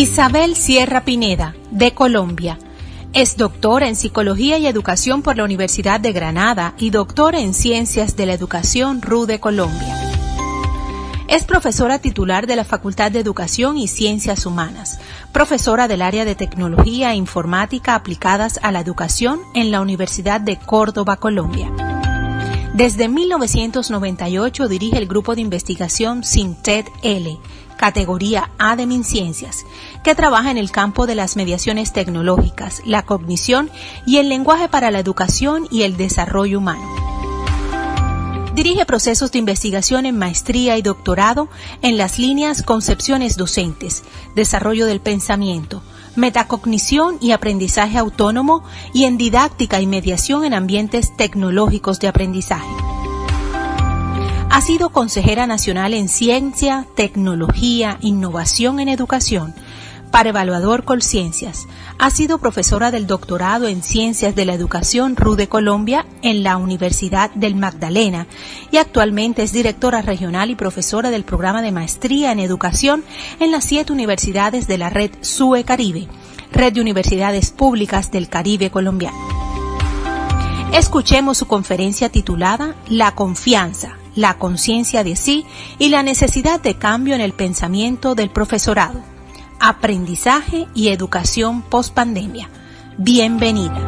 Isabel Sierra Pineda, de Colombia. Es doctora en Psicología y Educación por la Universidad de Granada y doctora en Ciencias de la Educación RU de Colombia. Es profesora titular de la Facultad de Educación y Ciencias Humanas, profesora del área de Tecnología e Informática aplicadas a la educación en la Universidad de Córdoba, Colombia. Desde 1998 dirige el grupo de investigación SINTED-L, categoría A de MinCiencias, que trabaja en el campo de las mediaciones tecnológicas, la cognición y el lenguaje para la educación y el desarrollo humano. Dirige procesos de investigación en maestría y doctorado en las líneas concepciones docentes, desarrollo del pensamiento, metacognición y aprendizaje autónomo y en didáctica y mediación en ambientes tecnológicos de aprendizaje. Ha sido consejera nacional en Ciencia, Tecnología, Innovación en Educación para Evaluador Colciencias. Ha sido profesora del doctorado en Ciencias de la Educación RU de Colombia en la Universidad del Magdalena y actualmente es directora regional y profesora del programa de Maestría en Educación en las 7 universidades de la red SUE Caribe, Red de Universidades Públicas del Caribe Colombiano. Escuchemos su conferencia titulada La confianza, la conciencia de sí y la necesidad de cambio en el pensamiento del profesorado. Aprendizaje y educación post-pandemia. Bienvenida.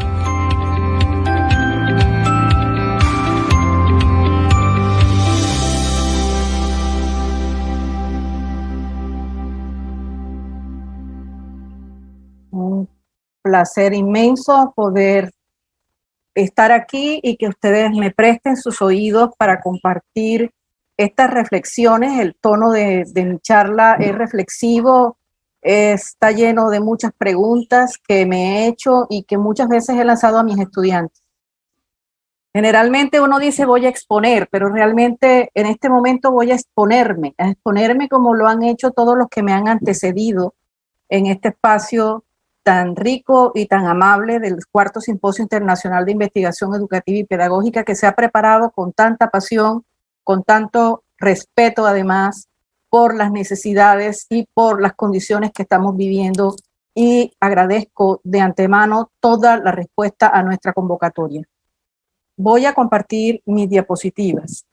Un placer inmenso poder estar aquí y que ustedes me presten sus oídos para compartir estas reflexiones. El tono de mi charla es reflexivo, está lleno de muchas preguntas que me he hecho y que muchas veces he lanzado a mis estudiantes. Generalmente uno dice voy a exponer, pero realmente en este momento voy a exponerme como lo han hecho todos los que me han antecedido en este espacio tan rico y tan amable del cuarto Simposio Internacional de Investigación Educativa y Pedagógica, que se ha preparado con tanta pasión, con tanto respeto además por las necesidades y por las condiciones que estamos viviendo, y agradezco de antemano toda la respuesta a nuestra convocatoria. Voy a compartir mis diapositivas.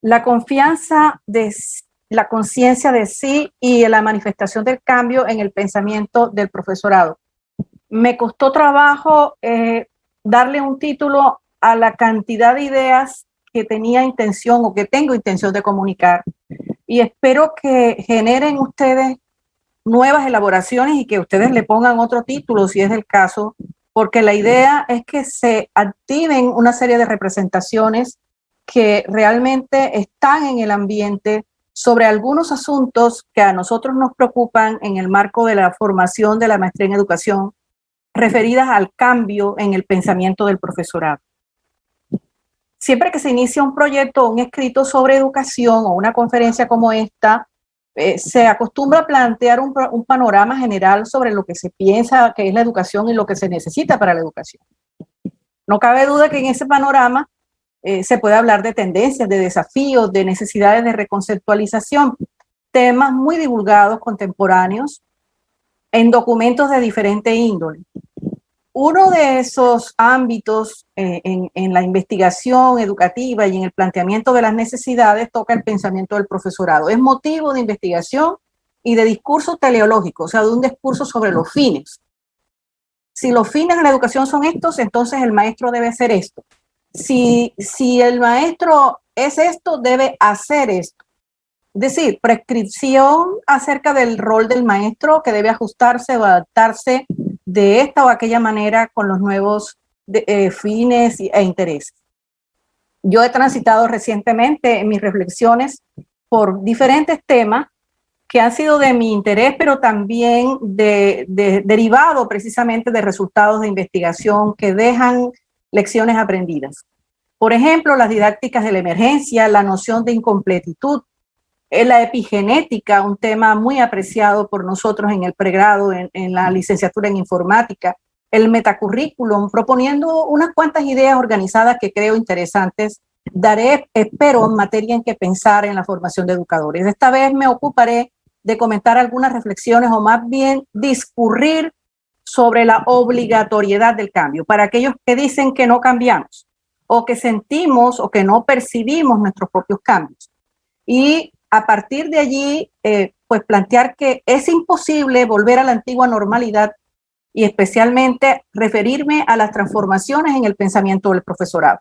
La confianza de la conciencia de sí y la manifestación del cambio en el pensamiento del profesorado. Me costó trabajo darle un título a la cantidad de ideas que tenía intención o que tengo intención de comunicar, y espero que generen ustedes nuevas elaboraciones y que ustedes le pongan otro título si es el caso, porque la idea es que se activen una serie de representaciones que realmente están en el ambiente sobre algunos asuntos que a nosotros nos preocupan en el marco de la formación de la maestría en educación, referidas al cambio en el pensamiento del profesorado. Siempre que se inicia un proyecto o un escrito sobre educación o una conferencia como esta, se acostumbra a plantear un panorama general sobre lo que se piensa que es la educación y lo que se necesita para la educación. No cabe duda que en ese panorama se puede hablar de tendencias, de desafíos, de necesidades de reconceptualización, temas muy divulgados, contemporáneos, en documentos de diferente índole. Uno de esos ámbitos en la investigación educativa y en el planteamiento de las necesidades toca el pensamiento del profesorado. Es motivo de investigación y de discurso teleológico, o sea, de un discurso sobre los fines. Si los fines de la educación son estos, entonces el maestro debe ser esto. Si el maestro es esto, debe hacer esto. Es decir, prescripción acerca del rol del maestro que debe ajustarse o adaptarse de esta o aquella manera con los nuevos fines e intereses. Yo he transitado recientemente en mis reflexiones por diferentes temas que han sido de mi interés, pero también derivado precisamente de resultados de investigación que dejan lecciones aprendidas. Por ejemplo, las didácticas de la emergencia, la noción de incompletitud, la epigenética, un tema muy apreciado por nosotros en el pregrado, en la licenciatura en informática, el metacurrículum, proponiendo unas cuantas ideas organizadas que creo interesantes. Daré, espero, materia en que pensar en la formación de educadores. Esta vez me ocuparé de comentar algunas reflexiones o más bien discurrir sobre la obligatoriedad del cambio para aquellos que dicen que no cambiamos o que sentimos o que no percibimos nuestros propios cambios. Y a partir de allí, pues plantear que es imposible volver a la antigua normalidad y especialmente referirme a las transformaciones en el pensamiento del profesorado,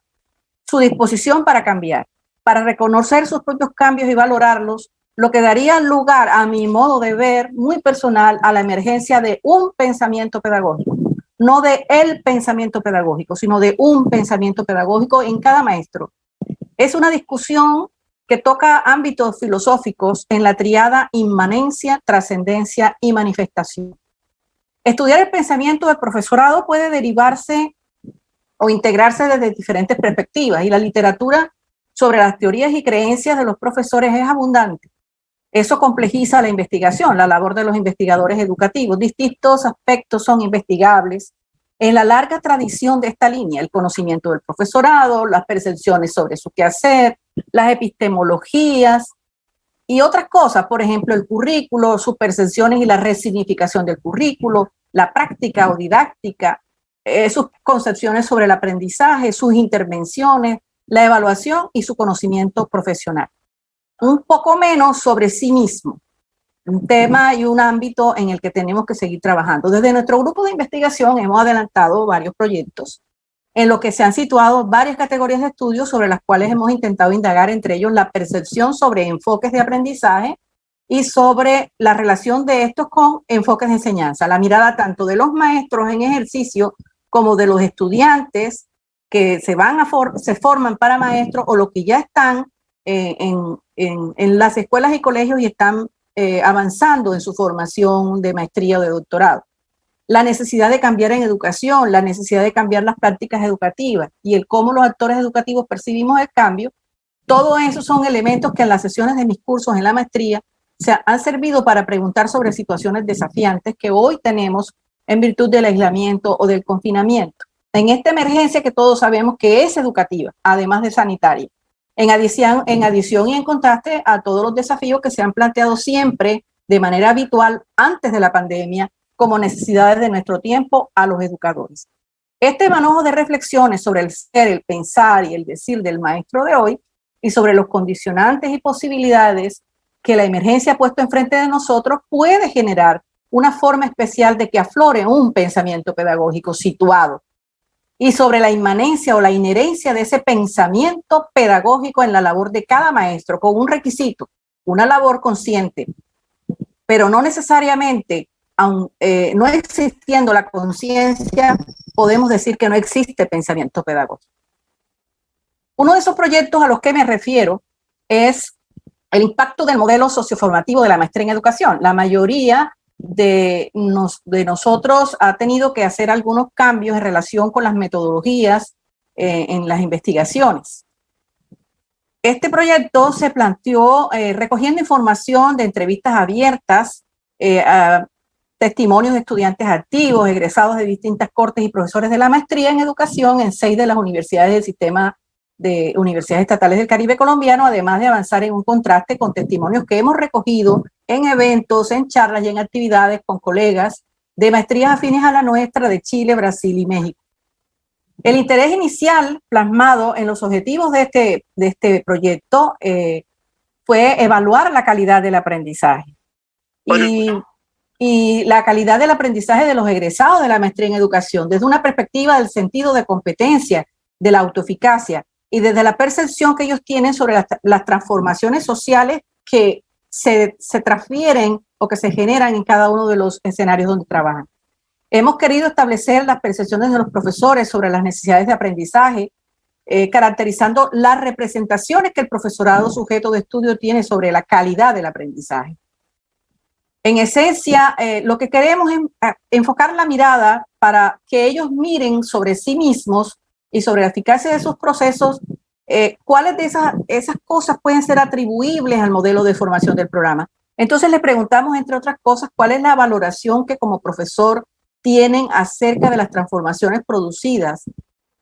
su disposición para cambiar, para reconocer sus propios cambios y valorarlos, lo que daría lugar, a mi modo de ver, muy personal, a la emergencia de un pensamiento pedagógico, no de el pensamiento pedagógico, sino de un pensamiento pedagógico en cada maestro. Es una discusión que toca ámbitos filosóficos en la triada inmanencia, trascendencia y manifestación. Estudiar el pensamiento del profesorado puede derivarse o integrarse desde diferentes perspectivas y la literatura sobre las teorías y creencias de los profesores es abundante. Eso complejiza la investigación, la labor de los investigadores educativos. Distintos aspectos son investigables en la larga tradición de esta línea: el conocimiento del profesorado, las percepciones sobre su quehacer, las epistemologías y otras cosas, por ejemplo, el currículo, sus percepciones y la resignificación del currículo, la práctica o didáctica, sus concepciones sobre el aprendizaje, sus intervenciones, la evaluación y su conocimiento profesional. Un poco menos sobre sí mismo, un tema y un ámbito en el que tenemos que seguir trabajando. Desde nuestro grupo de investigación hemos adelantado varios proyectos en los que se han situado varias categorías de estudios sobre las cuales hemos intentado indagar, entre ellos la percepción sobre enfoques de aprendizaje y sobre la relación de estos con enfoques de enseñanza, la mirada tanto de los maestros en ejercicio como de los estudiantes que se forman para maestros o los que ya están en las escuelas y colegios y están avanzando en su formación de maestría o de doctorado. La necesidad de cambiar en educación, la necesidad de cambiar las prácticas educativas y el cómo los actores educativos percibimos el cambio, todo eso son elementos que en las sesiones de mis cursos en la maestría se han servido para preguntar sobre situaciones desafiantes que hoy tenemos en virtud del aislamiento o del confinamiento. En esta emergencia que todos sabemos que es educativa, además de sanitaria, en adición y en contraste a todos los desafíos que se han planteado siempre de manera habitual antes de la pandemia como necesidades de nuestro tiempo a los educadores. Este manojo de reflexiones sobre el ser, el pensar y el decir del maestro de hoy y sobre los condicionantes y posibilidades que la emergencia ha puesto enfrente de nosotros puede generar una forma especial de que aflore un pensamiento pedagógico situado y sobre la inmanencia o la inherencia de ese pensamiento pedagógico en la labor de cada maestro con un requisito, una labor consciente, pero no necesariamente, no existiendo la conciencia, podemos decir que no existe pensamiento pedagógico. Uno de esos proyectos a los que me refiero es el impacto del modelo socioformativo de la maestría en educación. La mayoría de nosotros ha tenido que hacer algunos cambios en relación con las metodologías en las investigaciones. Este proyecto se planteó recogiendo información de entrevistas abiertas, a testimonios de estudiantes activos, egresados de distintas cortes y profesores de la maestría en educación en 6 de las universidades del sistema de universidades estatales del Caribe colombiano, además de avanzar en un contraste con testimonios que hemos recogido en eventos, en charlas y en actividades con colegas de maestrías afines a la nuestra de Chile, Brasil y México. El interés inicial plasmado en los objetivos de este proyecto fue evaluar la calidad del aprendizaje y la calidad del aprendizaje de los egresados de la maestría en educación desde una perspectiva del sentido de competencia, de la autoeficacia y desde la percepción que ellos tienen sobre las transformaciones sociales que se transfieren o que se generan en cada uno de los escenarios donde trabajan. Hemos querido establecer las percepciones de los profesores sobre las necesidades de aprendizaje, caracterizando las representaciones que el profesorado sujeto de estudio tiene sobre la calidad del aprendizaje. En esencia, lo que queremos es enfocar la mirada para que ellos miren sobre sí mismos y sobre la eficacia de sus procesos, cuáles de esas cosas pueden ser atribuibles al modelo de formación del programa. Entonces le preguntamos, entre otras cosas, cuál es la valoración que como profesor tienen acerca de las transformaciones producidas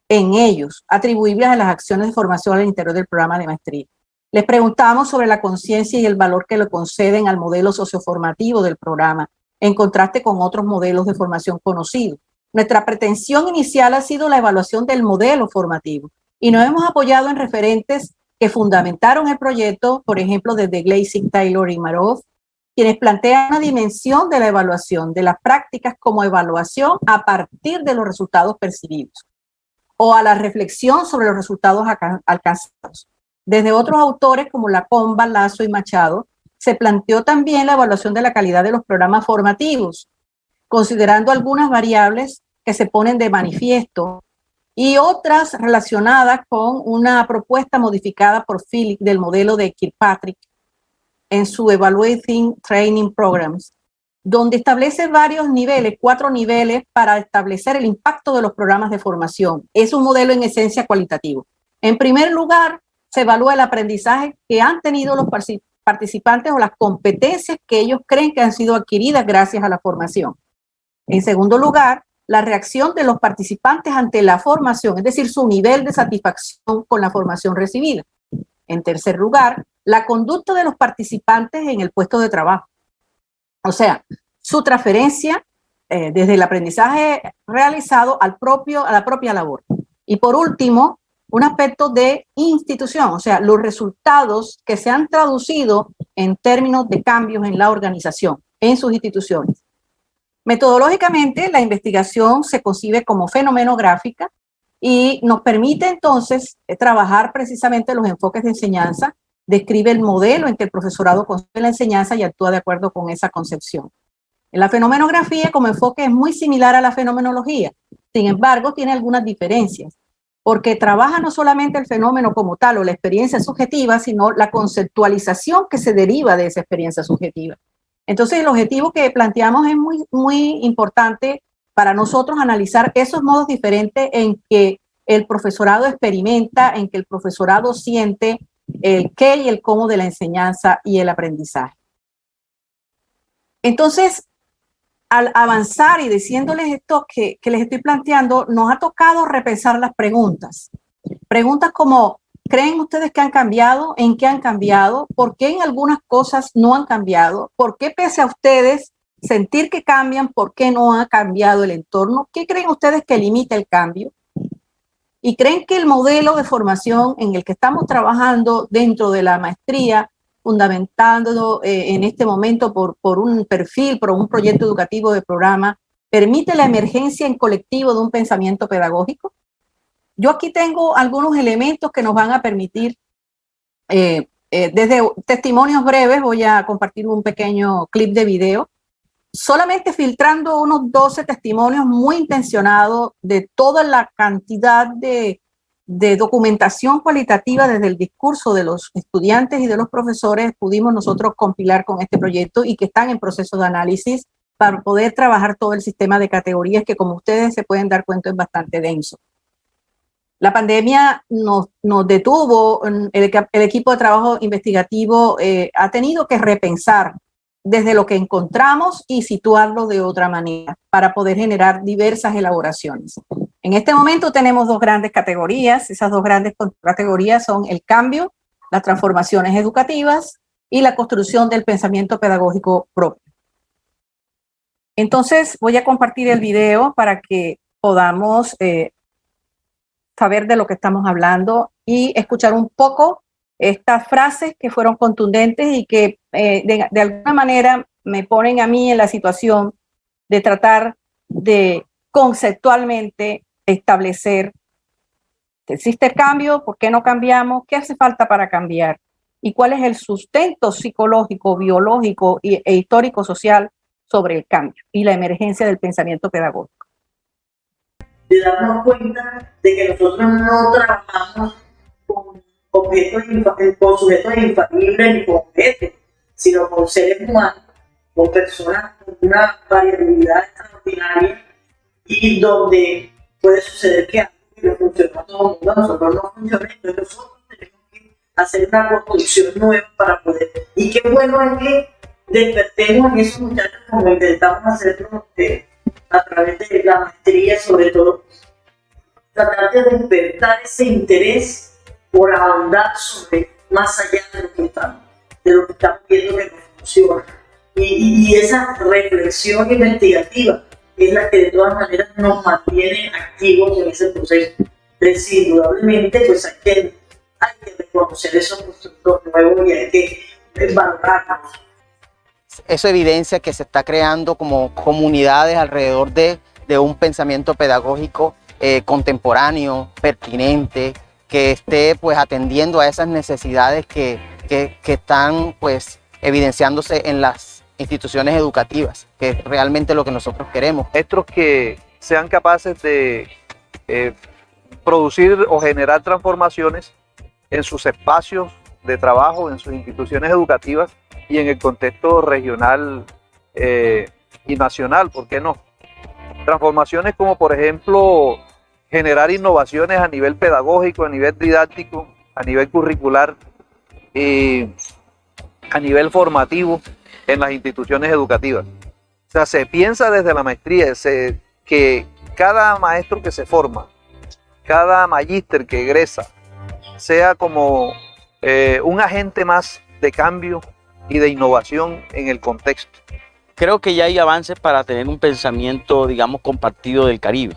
en ellos, atribuibles a las acciones de formación al interior del programa de maestría. Les preguntamos sobre la conciencia y el valor que le conceden al modelo socioformativo del programa, en contraste con otros modelos de formación conocidos. Nuestra pretensión inicial ha sido la evaluación del modelo formativo y nos hemos apoyado en referentes que fundamentaron el proyecto, por ejemplo, desde Gleizig, Taylor y Maroff, quienes plantean una dimensión de la evaluación de las prácticas como evaluación a partir de los resultados percibidos o a la reflexión sobre los resultados alcanzados. Desde otros autores como Lacomba, Lazo y Machado, se planteó también la evaluación de la calidad de los programas formativos, considerando algunas variables que se ponen de manifiesto y otras relacionadas con una propuesta modificada por Philip del modelo de Kirkpatrick en su Evaluating Training Programs, donde establece varios niveles, 4 niveles para establecer el impacto de los programas de formación. Es un modelo en esencia cualitativo. En primer lugar, se evalúa el aprendizaje que han tenido los participantes o las competencias que ellos creen que han sido adquiridas gracias a la formación. En segundo lugar, la reacción de los participantes ante la formación, es decir, su nivel de satisfacción con la formación recibida. En tercer lugar, la conducta de los participantes en el puesto de trabajo. O sea, su transferencia desde el aprendizaje realizado a la propia labor. Y por último, un aspecto de institución, o sea, los resultados que se han traducido en términos de cambios en la organización, en sus instituciones. Metodológicamente, la investigación se concibe como fenomenográfica y nos permite entonces trabajar precisamente los enfoques de enseñanza, describe el modelo en que el profesorado concibe la enseñanza y actúa de acuerdo con esa concepción. En la fenomenografía como enfoque es muy similar a la fenomenología, sin embargo tiene algunas diferencias, porque trabaja no solamente el fenómeno como tal o la experiencia subjetiva, sino la conceptualización que se deriva de esa experiencia subjetiva. Entonces el objetivo que planteamos es muy importante para nosotros analizar esos modos diferentes en que el profesorado experimenta, en que el profesorado siente el qué y el cómo de la enseñanza y el aprendizaje. Entonces, al avanzar y diciéndoles esto que les estoy planteando, nos ha tocado repensar las preguntas. Preguntas como, ¿creen ustedes que han cambiado? ¿En qué han cambiado? ¿Por qué en algunas cosas no han cambiado? ¿Por qué pese a ustedes sentir que cambian, por qué no ha cambiado el entorno? ¿Qué creen ustedes que limita el cambio? ¿Y creen que el modelo de formación en el que estamos trabajando dentro de la maestría, fundamentando en este momento por un perfil, por un proyecto educativo de programa, permite la emergencia en colectivo de un pensamiento pedagógico? Yo aquí tengo algunos elementos que nos van a permitir, desde testimonios breves, voy a compartir un pequeño clip de video, solamente filtrando unos 12 testimonios muy intencionados de toda la cantidad de documentación cualitativa desde el discurso de los estudiantes y de los profesores, pudimos nosotros compilar con este proyecto y que están en proceso de análisis para poder trabajar todo el sistema de categorías que, como ustedes se pueden dar cuenta, es bastante denso. La pandemia nos detuvo, el equipo de trabajo investigativo ha tenido que repensar desde lo que encontramos y situarlo de otra manera para poder generar diversas elaboraciones. En este momento tenemos 2 grandes categorías. Esas 2 grandes categorías son el cambio, las transformaciones educativas y la construcción del pensamiento pedagógico propio. Entonces voy a compartir el video para que podamos saber de lo que estamos hablando y escuchar un poco estas frases que fueron contundentes y que de alguna manera me ponen a mí en la situación de tratar de conceptualmente establecer que existe cambio, por qué no cambiamos, qué hace falta para cambiar y cuál es el sustento psicológico, biológico e histórico-social sobre el cambio y la emergencia del pensamiento pedagógico. De darnos cuenta de que nosotros no trabajamos con sujetos infalibles ni con objetos, sino con seres humanos, con personas con una variabilidad extraordinaria y donde puede suceder que algo que funciona a todo el mundo, a nosotros no funciona, entonces nosotros tenemos que hacer una construcción nueva para poder. Y qué bueno es que despertemos en esos muchachos como intentamos hacerlo a través de la maestría, sobre todo, tratar de despertar ese interés por ahondar sobre más allá de lo que estamos viendo que no funciona. Y esa reflexión investigativa es la que de todas maneras nos mantiene activos en ese proceso. Entonces, indudablemente, pues hay que reconocer esos constructos nuevos y hay que valorarlos. Eso evidencia que se está creando como comunidades alrededor de un pensamiento pedagógico contemporáneo, pertinente, que esté pues atendiendo a esas necesidades que están pues evidenciándose en las instituciones educativas, que es realmente lo que nosotros queremos. Maestros que sean capaces de producir o generar transformaciones en sus espacios de trabajo, en sus instituciones educativas y en el contexto regional y nacional, ¿por qué no? Transformaciones como, por ejemplo, generar innovaciones a nivel pedagógico, a nivel didáctico, a nivel curricular y a nivel formativo en las instituciones educativas. O sea, se piensa desde la maestría que cada maestro que se forma, cada magíster que egresa, sea como un agente más de cambio y de innovación en el contexto. Creo que ya hay avances para tener un pensamiento, digamos, compartido del Caribe,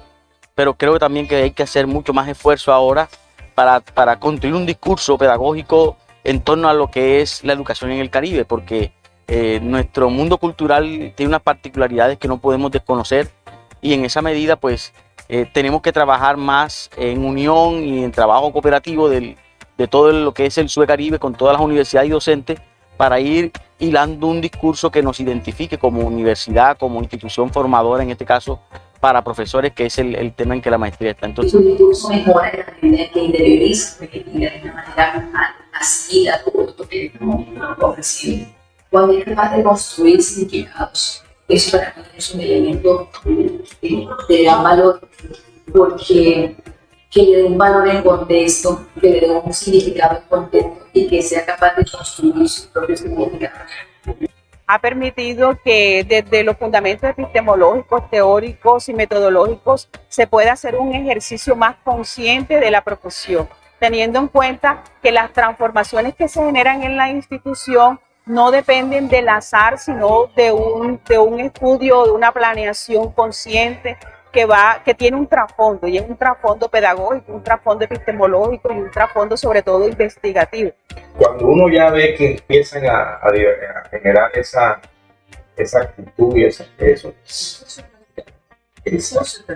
pero creo también que hay que hacer mucho más esfuerzo ahora para construir un discurso pedagógico en torno a lo que es la educación en el Caribe, porque nuestro mundo cultural tiene unas particularidades que no podemos desconocer y en esa medida pues tenemos que trabajar más en unión y en trabajo cooperativo de todo lo que es el SUE Caribe con todas las universidades y docentes para ir hilando un discurso que nos identifique como universidad, como institución formadora, en este caso, para profesores, que es el tema en que la maestría está. Entonces, un discurso mejora en la medida que interioriza, que de alguna manera asimila todo esto que estamos ofreciendo. Cuando es capaz de construir significados, eso para mí es un elemento de gran valor, porque que le dé un valor en contexto, que le dé un significado en contexto y que sea capaz de construir sus propios significados. Ha permitido que desde los fundamentos epistemológicos, teóricos y metodológicos se pueda hacer un ejercicio más consciente de la profesión, teniendo en cuenta que las transformaciones que se generan en la institución no dependen del azar, sino de un estudio, de una planeación consciente que tiene un trasfondo, y es un trasfondo pedagógico, un trasfondo epistemológico y un trasfondo sobre todo investigativo. Cuando uno ya ve que empiezan a generar esa actitud y eso,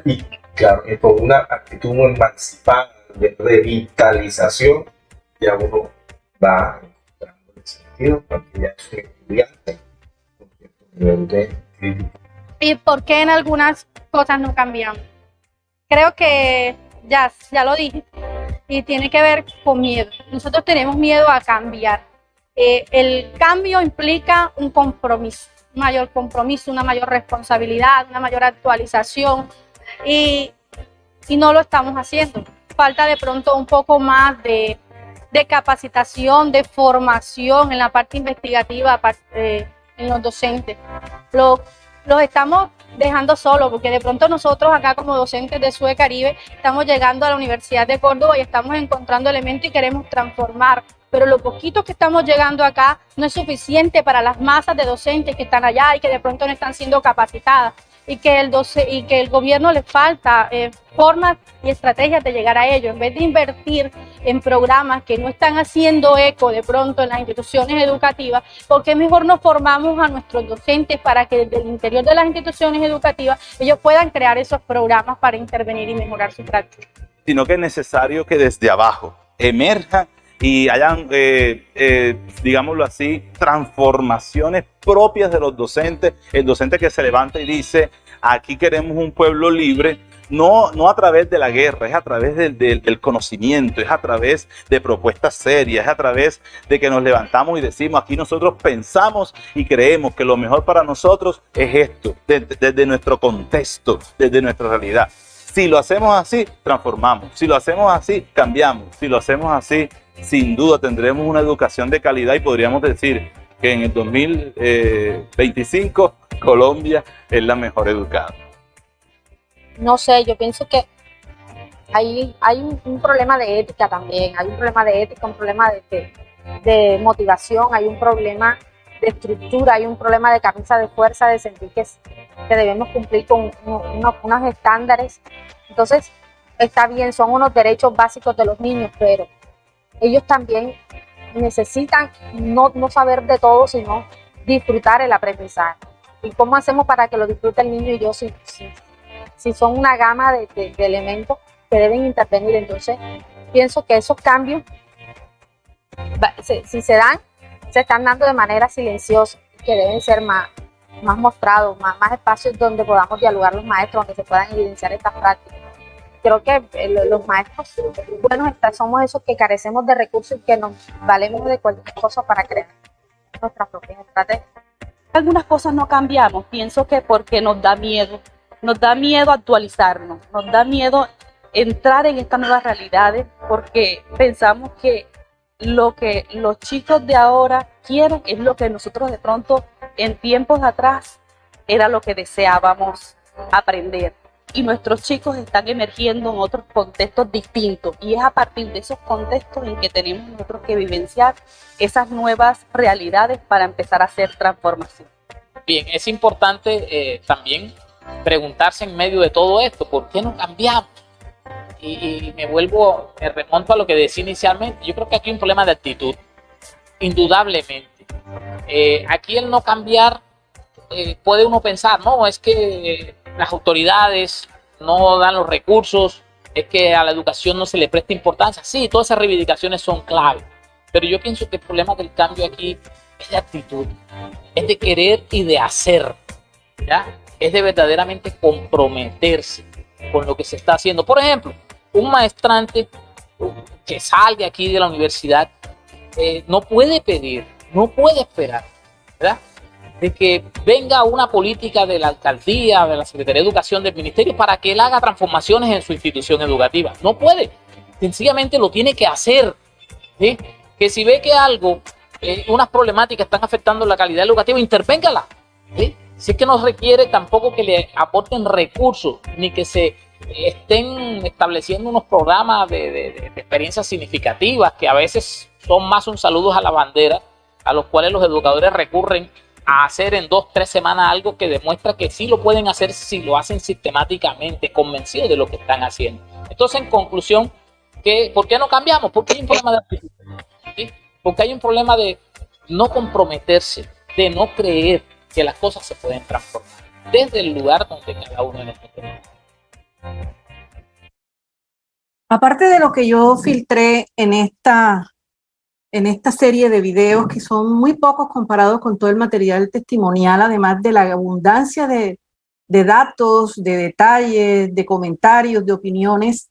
y claro, con una actitud muy emancipada de revitalización, ya uno va entrando en el sentido, porque ya es un estudiante con cierto nivel de crítica. ¿Y por qué en algunas cosas no cambiamos? Creo que ya lo dije, y tiene que ver con miedo. Nosotros tenemos miedo a cambiar. El cambio implica un compromiso, un mayor compromiso, una mayor responsabilidad, una mayor actualización, y no lo estamos haciendo. Falta de pronto un poco más de capacitación, de formación en la parte investigativa, en los docentes. Los estamos dejando solos, porque de pronto nosotros acá como docentes de SUE Caribe estamos llegando a la Universidad de Córdoba y estamos encontrando elementos y queremos transformar, pero lo poquito que estamos llegando acá no es suficiente para las masas de docentes que están allá y que de pronto no están siendo capacitadas, y que el gobierno le falta formas y estrategias de llegar a ello. En vez de invertir en programas que no están haciendo eco de pronto en las instituciones educativas, ¿por qué mejor no formamos a nuestros docentes para que desde el interior de las instituciones educativas ellos puedan crear esos programas para intervenir y mejorar su práctica? Sino que es necesario que desde abajo emerja y hayan, digámoslo así, transformaciones propias de los docentes, el docente que se levanta y dice, aquí queremos un pueblo libre, no a través de la guerra, es a través del conocimiento, es a través de propuestas serias, es a través de que nos levantamos y decimos, aquí nosotros pensamos y creemos que lo mejor para nosotros es esto, desde nuestro contexto, desde nuestra realidad. Si lo hacemos así, transformamos. Si lo hacemos así, cambiamos. Si lo hacemos así, sin duda tendremos una educación de calidad y podríamos decir que en el 2025 Colombia es la mejor educada. no sé, yo pienso que hay un problema de ética también, hay un problema de ética, un problema de motivación, hay un problema de estructura, hay un problema de camisa de fuerza, de sentir que debemos cumplir con unos estándares. Entonces, está bien, son unos derechos básicos de los niños, pero ellos también necesitan no saber de todo, sino disfrutar el aprendizaje. ¿Y cómo hacemos para que lo disfrute el niño y yo si son una gama de elementos que deben intervenir? Entonces, pienso que esos cambios, si se dan, se están dando de manera silenciosa, que deben ser más mostrados, más espacios donde podamos dialogar los maestros, donde se puedan evidenciar estas prácticas. Creo que los maestros buenos somos esos que carecemos de recursos y que nos valemos de cualquier cosa para crear nuestras propias estrategias. Algunas cosas no cambiamos, pienso que porque nos da miedo actualizarnos, nos da miedo entrar en estas nuevas realidades, porque pensamos que lo que los chicos de ahora quieren es lo que nosotros de pronto en tiempos atrás era lo que deseábamos aprender. Y nuestros chicos están emergiendo en otros contextos distintos, y es a partir de esos contextos en que tenemos nosotros que vivenciar esas nuevas realidades para empezar a hacer transformación. Bien, es importante también preguntarse en medio de todo esto, ¿por qué no cambiamos? Y me remonto a lo que decía inicialmente. Yo creo que aquí hay un problema de actitud, indudablemente. Aquí el no cambiar, puede uno pensar, no, es que las autoridades no dan los recursos, es que a la educación no se le presta importancia. Sí, todas esas reivindicaciones son clave, pero yo pienso que el problema del cambio aquí es de actitud, es de querer y de hacer, ¿ya? Es de verdaderamente comprometerse con lo que se está haciendo. Por ejemplo, un maestrante que salga aquí de la universidad no puede pedir, no puede esperar, ¿verdad?, de que venga una política de la alcaldía, de la Secretaría de Educación, del Ministerio, para que él haga transformaciones en su institución educativa. No puede, sencillamente lo tiene que hacer, ¿sí? Que si ve que algo, unas problemáticas están afectando la calidad educativa, intervéngala, ¿sí? Si es que no requiere tampoco que le aporten recursos, ni que se estén estableciendo unos programas de experiencias significativas, que a veces son más un saludo a la bandera, a los cuales los educadores recurren a hacer en 2-3 semanas algo que demuestra que sí lo pueden hacer si lo hacen sistemáticamente, convencidos de lo que están haciendo. Entonces, en conclusión, ¿por qué no cambiamos? Porque hay un problema de actitud, ¿sí? Porque hay un problema de no comprometerse, de no creer que las cosas se pueden transformar desde el lugar donde cada uno de nosotros. Aparte de lo que yo filtré en esta serie de videos, que son muy pocos comparados con todo el material testimonial, además de la abundancia de datos, de detalles, de comentarios, de opiniones,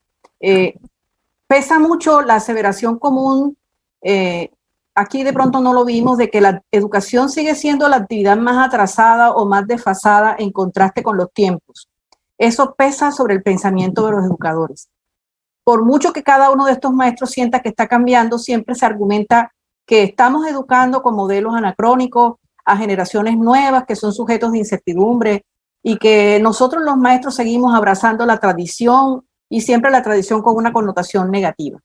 pesa mucho la aseveración común, aquí de pronto no lo vimos, de que la educación sigue siendo la actividad más atrasada o más desfasada en contraste con los tiempos. Eso pesa sobre el pensamiento de los educadores. Por mucho que cada uno de estos maestros sienta que está cambiando, siempre se argumenta que estamos educando con modelos anacrónicos a generaciones nuevas que son sujetos de incertidumbre, y que nosotros los maestros seguimos abrazando la tradición, y siempre la tradición con una connotación negativa.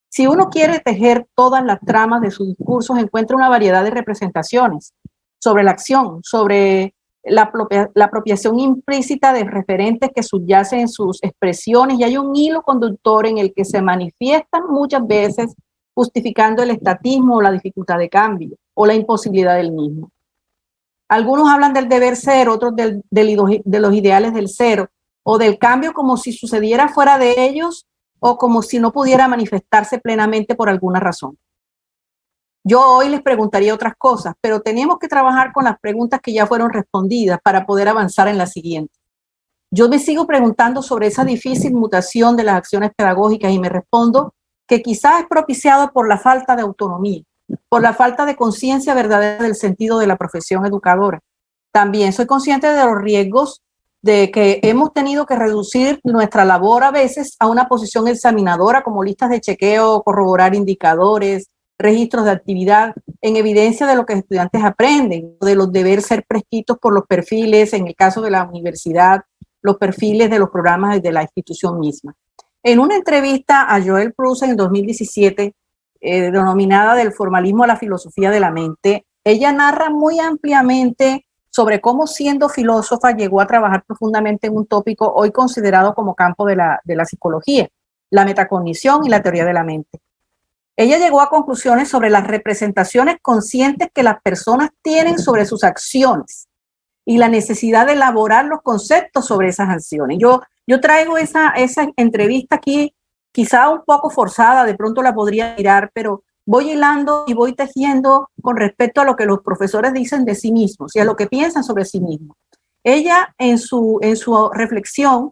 Si uno quiere tejer todas las tramas de sus discursos, encuentra una variedad de representaciones sobre la acción, sobre la apropiación implícita de referentes que subyacen en sus expresiones, y hay un hilo conductor en el que se manifiestan muchas veces justificando el estatismo o la dificultad de cambio o la imposibilidad del mismo. Algunos hablan del deber ser, otros de los ideales del ser o del cambio como si sucediera fuera de ellos o como si no pudiera manifestarse plenamente por alguna razón. Yo hoy les preguntaría otras cosas, pero tenemos que trabajar con las preguntas que ya fueron respondidas para poder avanzar en la siguiente. Yo me sigo preguntando sobre esa difícil mutación de las acciones pedagógicas y me respondo que quizás es propiciado por la falta de autonomía, por la falta de conciencia verdadera del sentido de la profesión educadora. También soy consciente de los riesgos de que hemos tenido que reducir nuestra labor a veces a una posición examinadora, como listas de chequeo, corroborar indicadores, registros de actividad, en evidencia de lo que los estudiantes aprenden, de los deberes ser prescritos por los perfiles, en el caso de la universidad, los perfiles de los programas de la institución misma. En una entrevista a Joël Proust en 2017, denominada Del formalismo a la filosofía de la mente, ella narra muy ampliamente sobre cómo, siendo filósofa, llegó a trabajar profundamente en un tópico hoy considerado como campo de la psicología, la metacognición y la teoría de la mente. Ella llegó a conclusiones sobre las representaciones conscientes que las personas tienen sobre sus acciones y la necesidad de elaborar los conceptos sobre esas acciones. Yo traigo esa entrevista aquí, quizá un poco forzada, de pronto la podría mirar, pero voy hilando y voy tejiendo con respecto a lo que los profesores dicen de sí mismos y a lo que piensan sobre sí mismos. Ella en su reflexión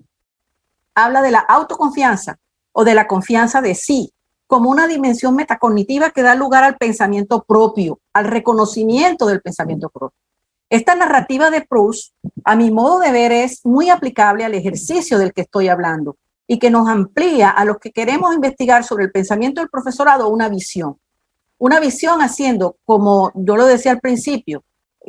habla de la autoconfianza o de la confianza de sí como una dimensión metacognitiva que da lugar al pensamiento propio, al reconocimiento del pensamiento propio. Esta narrativa de Proust, a mi modo de ver, es muy aplicable al ejercicio del que estoy hablando y que nos amplía a los que queremos investigar sobre el pensamiento del profesorado una visión haciendo, como yo lo decía al principio,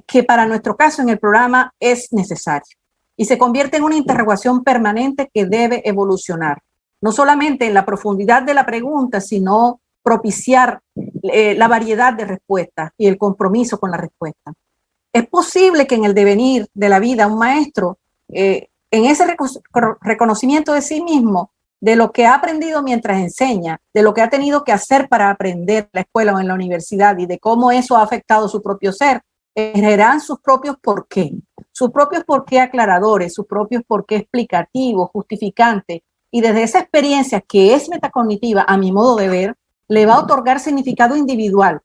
que para nuestro caso en el programa es necesario y se convierte en una interrogación permanente que debe evolucionar, no solamente en la profundidad de la pregunta, sino propiciar la variedad de respuestas y el compromiso con la respuesta. Es posible que en el devenir de la vida un maestro, en ese reconocimiento de sí mismo, de lo que ha aprendido mientras enseña, de lo que ha tenido que hacer para aprender en la escuela o en la universidad y de cómo eso ha afectado su propio ser, generarán sus propios por qué aclaradores, sus propios por qué explicativos, justificantes, y desde esa experiencia que es metacognitiva, a mi modo de ver, le va a otorgar significado individual.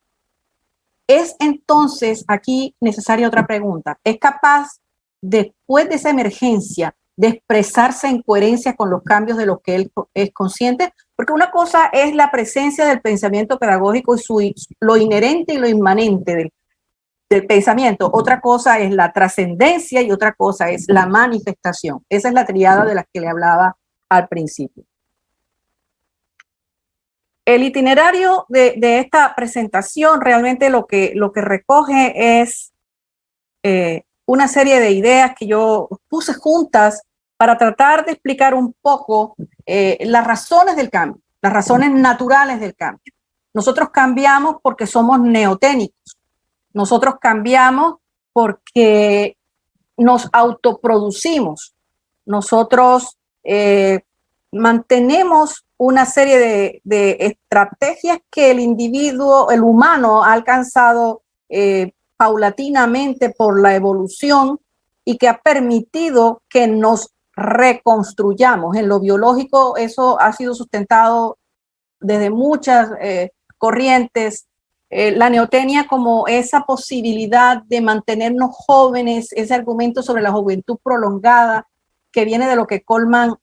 Es entonces aquí necesaria otra pregunta. ¿Es capaz, después de esa emergencia, de expresarse en coherencia con los cambios de los que él es consciente? Porque una cosa es la presencia del pensamiento pedagógico y lo inherente y lo inmanente del pensamiento. Otra cosa es la trascendencia y otra cosa es la manifestación. Esa es la triada de la que le hablaba al principio. El itinerario de esta presentación realmente lo que recoge es una serie de ideas que yo puse juntas para tratar de explicar un poco las razones del cambio, las razones naturales del cambio. Nosotros cambiamos porque somos neoténicos. Nosotros cambiamos porque nos autoproducimos. Nosotros mantenemos una serie de estrategias que el individuo, el humano, ha alcanzado paulatinamente por la evolución y que ha permitido que nos reconstruyamos. En lo biológico eso ha sido sustentado desde muchas corrientes. La neotenia como esa posibilidad de mantenernos jóvenes, ese argumento sobre la juventud prolongada, que viene de lo que Coleman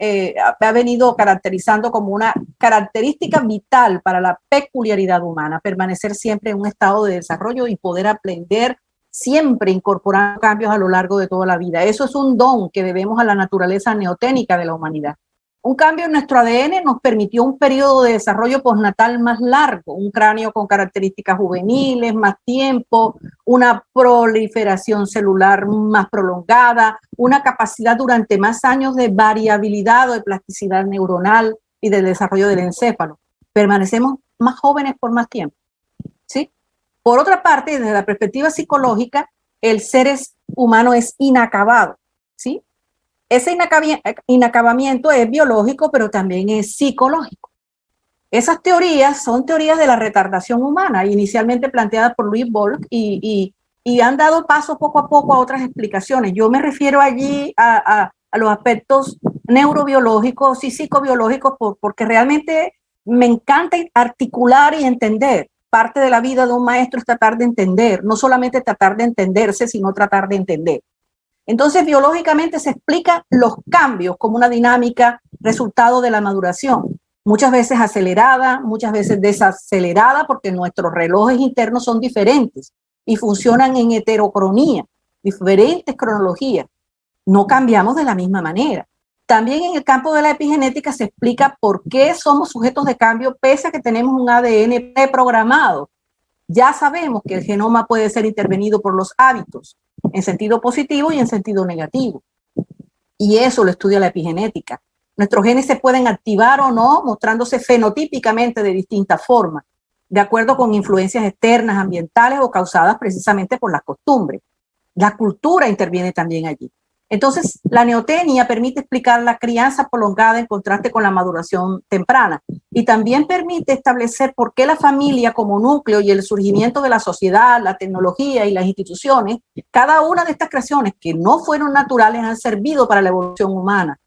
ha venido caracterizando como una característica vital para la peculiaridad humana, permanecer siempre en un estado de desarrollo y poder aprender siempre incorporando cambios a lo largo de toda la vida. Eso es un don que debemos a la naturaleza neoténica de la humanidad. Un cambio en nuestro ADN nos permitió un periodo de desarrollo postnatal más largo, un cráneo con características juveniles, más tiempo, una proliferación celular más prolongada, una capacidad durante más años de variabilidad o de plasticidad neuronal y del desarrollo del encéfalo. Permanecemos más jóvenes por más tiempo, ¿sí? Por otra parte, desde la perspectiva psicológica, el ser humano es inacabado, ¿sí? Ese inacabamiento es biológico, pero también es psicológico. Esas teorías son teorías de la retardación humana, inicialmente planteadas por Louis Bolk y han dado paso poco a poco a otras explicaciones. Yo me refiero allí a los aspectos neurobiológicos y psicobiológicos porque realmente me encanta articular y entender. Parte de la vida de un maestro es tratar de entender, no solamente tratar de entenderse, sino tratar de entender. Entonces, biológicamente se explican los cambios como una dinámica resultado de la maduración, muchas veces acelerada, muchas veces desacelerada, porque nuestros relojes internos son diferentes y funcionan en heterocronía, diferentes cronologías. No cambiamos de la misma manera. También en el campo de la epigenética se explica por qué somos sujetos de cambio pese a que tenemos un ADN preprogramado. Ya sabemos que el genoma puede ser intervenido por los hábitos, en sentido positivo y en sentido negativo. y eso lo estudia la epigenética. Nuestros genes se pueden activar o no, mostrándose fenotípicamente de distintas formas, de acuerdo con influencias externas, ambientales o causadas precisamente por las costumbres. La cultura interviene también allí. Entonces, la neotenia permite explicar la crianza prolongada en contraste con la maduración temprana y también permite establecer por qué la familia como núcleo y el surgimiento de la sociedad, la tecnología y las instituciones, cada una de estas creaciones que no fueron naturales han servido para la evolución humana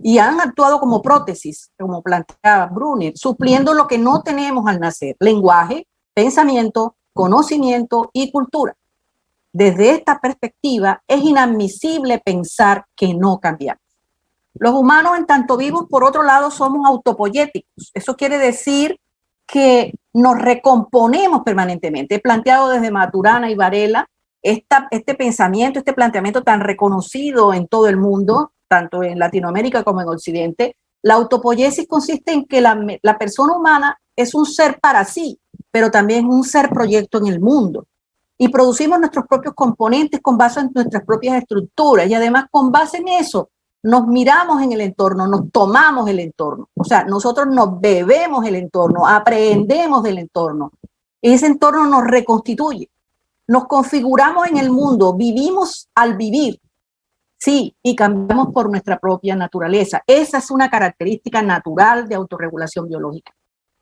y han actuado como prótesis, como plantea Brunner, supliendo lo que no tenemos al nacer: lenguaje, pensamiento, conocimiento y cultura. Desde esta perspectiva, es inadmisible pensar que no cambiamos. Los humanos, en tanto vivos, por otro lado, somos autopoyéticos. Eso quiere decir que nos recomponemos permanentemente. He planteado desde Maturana y Varela este pensamiento, este planteamiento tan reconocido en todo el mundo, tanto en Latinoamérica como en Occidente. La autopoiesis consiste en que la persona humana es un ser para sí, pero también un ser proyecto en el mundo. Y producimos nuestros propios componentes con base en nuestras propias estructuras y además con base en eso nos miramos en el entorno, nos tomamos el entorno. O sea, nosotros nos bebemos el entorno, aprendemos del entorno. Ese entorno nos reconstituye. Nos configuramos en el mundo, vivimos al vivir, sí, y cambiamos por nuestra propia naturaleza. Esa es una característica natural de autorregulación biológica.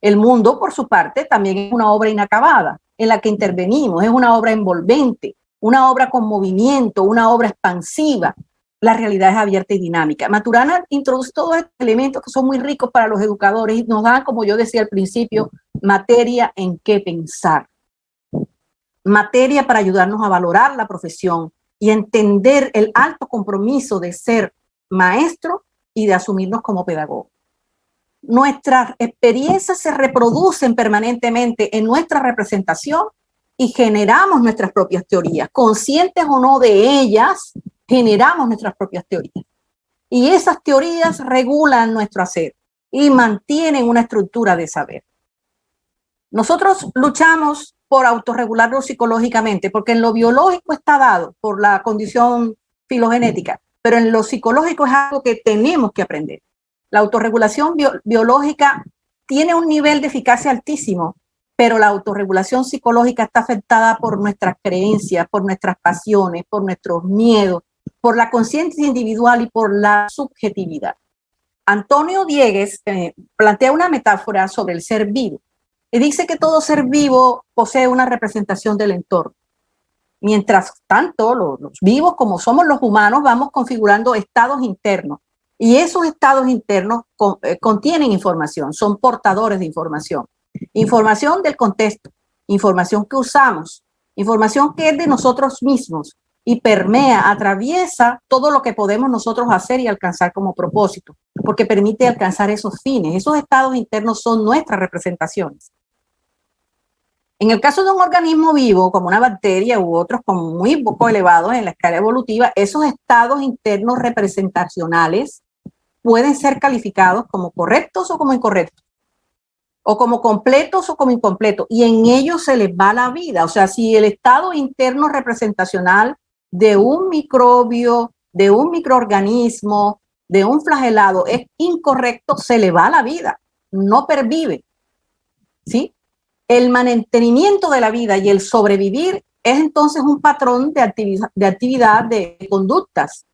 El mundo, por su parte, también es una obra inacabada en la que intervenimos, es una obra envolvente, una obra con movimiento, una obra expansiva. La realidad es abierta y dinámica. Maturana introduce todos estos elementos que son muy ricos para los educadores y nos dan, como yo decía al principio, materia en qué pensar. Materia para ayudarnos a valorar la profesión y entender el alto compromiso de ser maestro y de asumirnos como pedagogo. Nuestras experiencias se reproducen permanentemente en nuestra representación y generamos nuestras propias teorías. Conscientes o no de ellas, generamos nuestras propias teorías. Y esas teorías regulan nuestro hacer y mantienen una estructura de saber. Nosotros luchamos por autorregularlo psicológicamente, porque en lo biológico está dado por la condición filogenética, pero en lo psicológico es algo que tenemos que aprender. La autorregulación biológica tiene un nivel de eficacia altísimo, pero la autorregulación psicológica está afectada por nuestras creencias, por nuestras pasiones, por nuestros miedos, por la conciencia individual y por la subjetividad. Antonio Diegues plantea una metáfora sobre el ser vivo y dice que todo ser vivo posee una representación del entorno. Mientras tanto, los vivos, como somos los humanos, vamos configurando estados internos. Y esos estados internos contienen información, son portadores de información. Información del contexto, información que usamos, información que es de nosotros mismos y permea, atraviesa todo lo que podemos nosotros hacer y alcanzar como propósito, porque permite alcanzar esos fines. Esos estados internos son nuestras representaciones. En el caso de un organismo vivo, como una bacteria u otros con muy poco elevados en la escala evolutiva, esos estados internos representacionales pueden ser calificados como correctos o como incorrectos, o como completos o como incompletos, y en ellos se les va la vida. O sea, si el estado interno representacional de un microbio, de un microorganismo, de un flagelado es incorrecto, se le va la vida, no pervive, ¿sí? El mantenimiento de la vida y el sobrevivir es entonces un patrón de actividad, de conductas,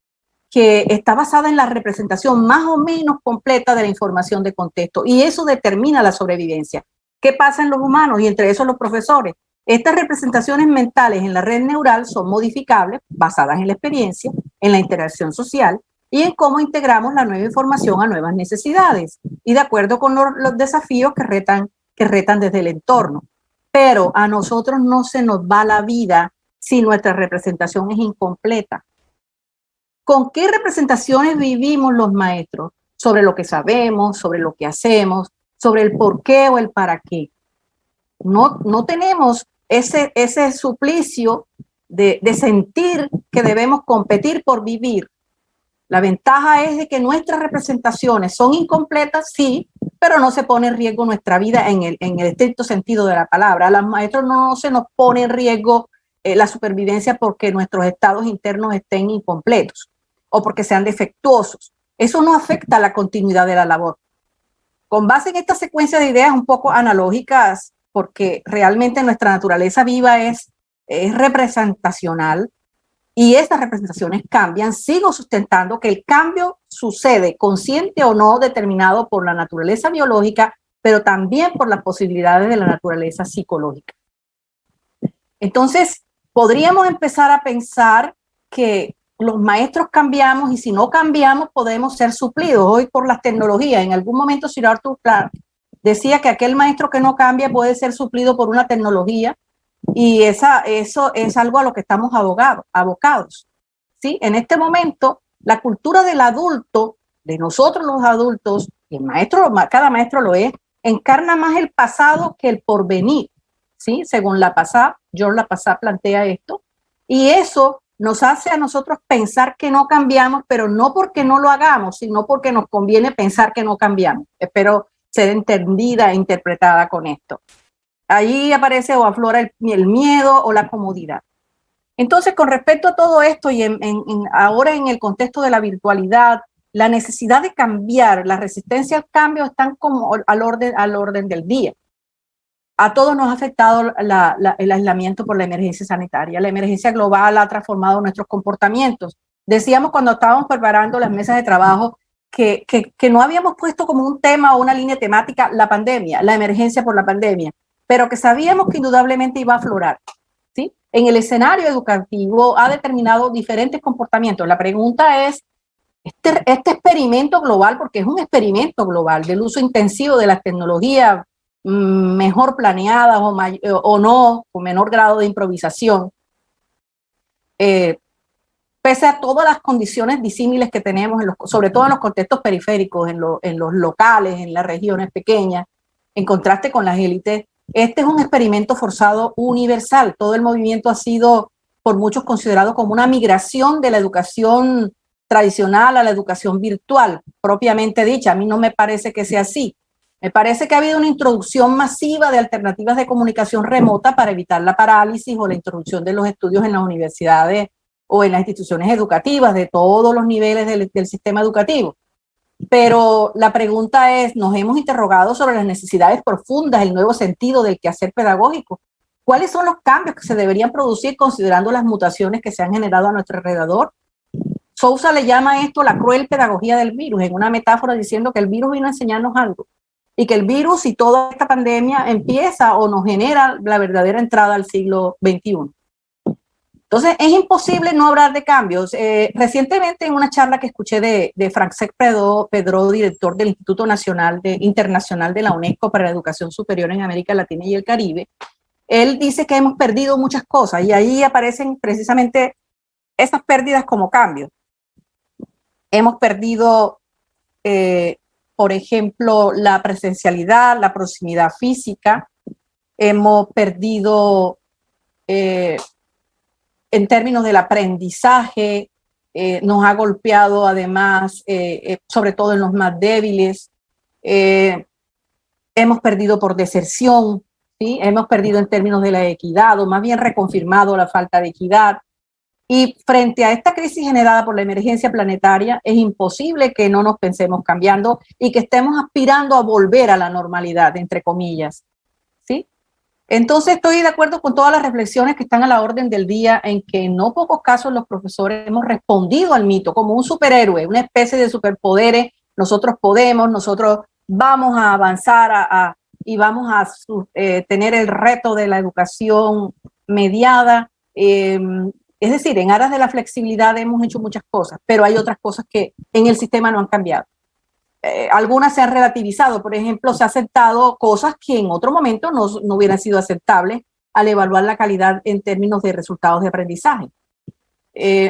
que está basada en la representación más o menos completa de la información de contexto, y eso determina la sobrevivencia. ¿Qué pasa en los humanos y entre esos los profesores? Estas representaciones mentales en la red neural son modificables, basadas en la experiencia, en la interacción social y en cómo integramos la nueva información a nuevas necesidades y de acuerdo con los desafíos que retan desde el entorno. Pero a nosotros no se nos va la vida si nuestra representación es incompleta. ¿Con qué representaciones vivimos los maestros? Sobre lo que sabemos, sobre lo que hacemos, sobre el por qué o el para qué. No tenemos ese suplicio de sentir que debemos competir por vivir. La ventaja es de que nuestras representaciones son incompletas, sí, pero no se pone en riesgo nuestra vida en el estricto sentido de la palabra. A los maestros no se nos pone en riesgo la supervivencia porque nuestros estados internos estén incompletos. o porque sean defectuosos. Eso no afecta a la continuidad de la labor. Con base en esta secuencia de ideas un poco analógicas, porque realmente nuestra naturaleza viva es representacional y estas representaciones cambian, sigo sustentando que el cambio sucede, consciente o no, determinado por la naturaleza biológica, pero también por las posibilidades de la naturaleza psicológica. Entonces, podríamos empezar a pensar que los maestros cambiamos y si no cambiamos podemos ser suplidos hoy por las tecnologías. En algún momento Sir Arthur Clarke decía que aquel maestro que no cambia puede ser suplido por una tecnología y eso es algo a lo que estamos abocados. ¿Sí? En este momento, la cultura del adulto, de nosotros los adultos, y el maestro, cada maestro lo es, encarna más el pasado que el porvenir. ¿Sí? Según George Lapasat plantea esto, y eso nos hace a nosotros pensar que no cambiamos, pero no porque no lo hagamos, sino porque nos conviene pensar que no cambiamos. Espero ser entendida e interpretada con esto. Ahí aparece o aflora el miedo o la comodidad. Entonces, con respecto a todo esto y ahora en el contexto de la virtualidad, la necesidad de cambiar, la resistencia al cambio están como al orden del día. A todos nos ha afectado el aislamiento por la emergencia sanitaria. La emergencia global ha transformado nuestros comportamientos. Decíamos cuando estábamos preparando las mesas de trabajo que no habíamos puesto como un tema o una línea temática la pandemia, la emergencia por la pandemia, pero que sabíamos que indudablemente iba a aflorar. ¿Sí? En el escenario educativo ha determinado diferentes comportamientos. La pregunta es, este experimento global, porque es un experimento global del uso intensivo de las tecnologías, mejor planeadas o no, con menor grado de improvisación, pese a todas las condiciones disímiles que tenemos, sobre todo en los contextos periféricos, en los locales, en las regiones pequeñas, en contraste con las élites, este es un experimento forzado universal. Todo el movimiento ha sido por muchos considerado como una migración de la educación tradicional a la educación virtual, propiamente dicha. A mí no me parece que sea así. Me parece que ha habido una introducción masiva de alternativas de comunicación remota para evitar la parálisis o la introducción de los estudios en las universidades o en las instituciones educativas de todos los niveles del sistema educativo. Pero la pregunta es, ¿nos hemos interrogado sobre las necesidades profundas, el nuevo sentido del quehacer pedagógico? ¿Cuáles son los cambios que se deberían producir considerando las mutaciones que se han generado a nuestro alrededor? Sousa le llama esto la cruel pedagogía del virus, en una metáfora diciendo que el virus vino a enseñarnos algo. Y que el virus y toda esta pandemia empieza o nos genera la verdadera entrada al siglo XXI. Entonces, es imposible no hablar de cambios. Recientemente, en una charla que escuché de Francesc Pedró, director del Instituto Internacional de la UNESCO para la Educación Superior en América Latina y el Caribe, él dice que hemos perdido muchas cosas y ahí aparecen precisamente esas pérdidas como cambios. Hemos perdido por ejemplo, la presencialidad, la proximidad física. Hemos perdido, en términos del aprendizaje, nos ha golpeado además, sobre todo en los más débiles. Hemos perdido por deserción, ¿sí? Hemos perdido en términos de la equidad, o más bien reconfirmado la falta de equidad. Y frente a esta crisis generada por la emergencia planetaria, es imposible que no nos pensemos cambiando y que estemos aspirando a volver a la normalidad, entre comillas, ¿sí? Entonces estoy de acuerdo con todas las reflexiones que están a la orden del día, en que en no pocos casos los profesores hemos respondido al mito como un superhéroe, una especie de superpoderes. Nosotros podemos, nosotros vamos a avanzar y vamos a tener el reto de la educación mediada. Es decir, en aras de la flexibilidad hemos hecho muchas cosas, pero hay otras cosas que en el sistema no han cambiado. Algunas se han relativizado. Por ejemplo, se ha aceptado cosas que en otro momento no hubieran sido aceptables al evaluar la calidad en términos de resultados de aprendizaje.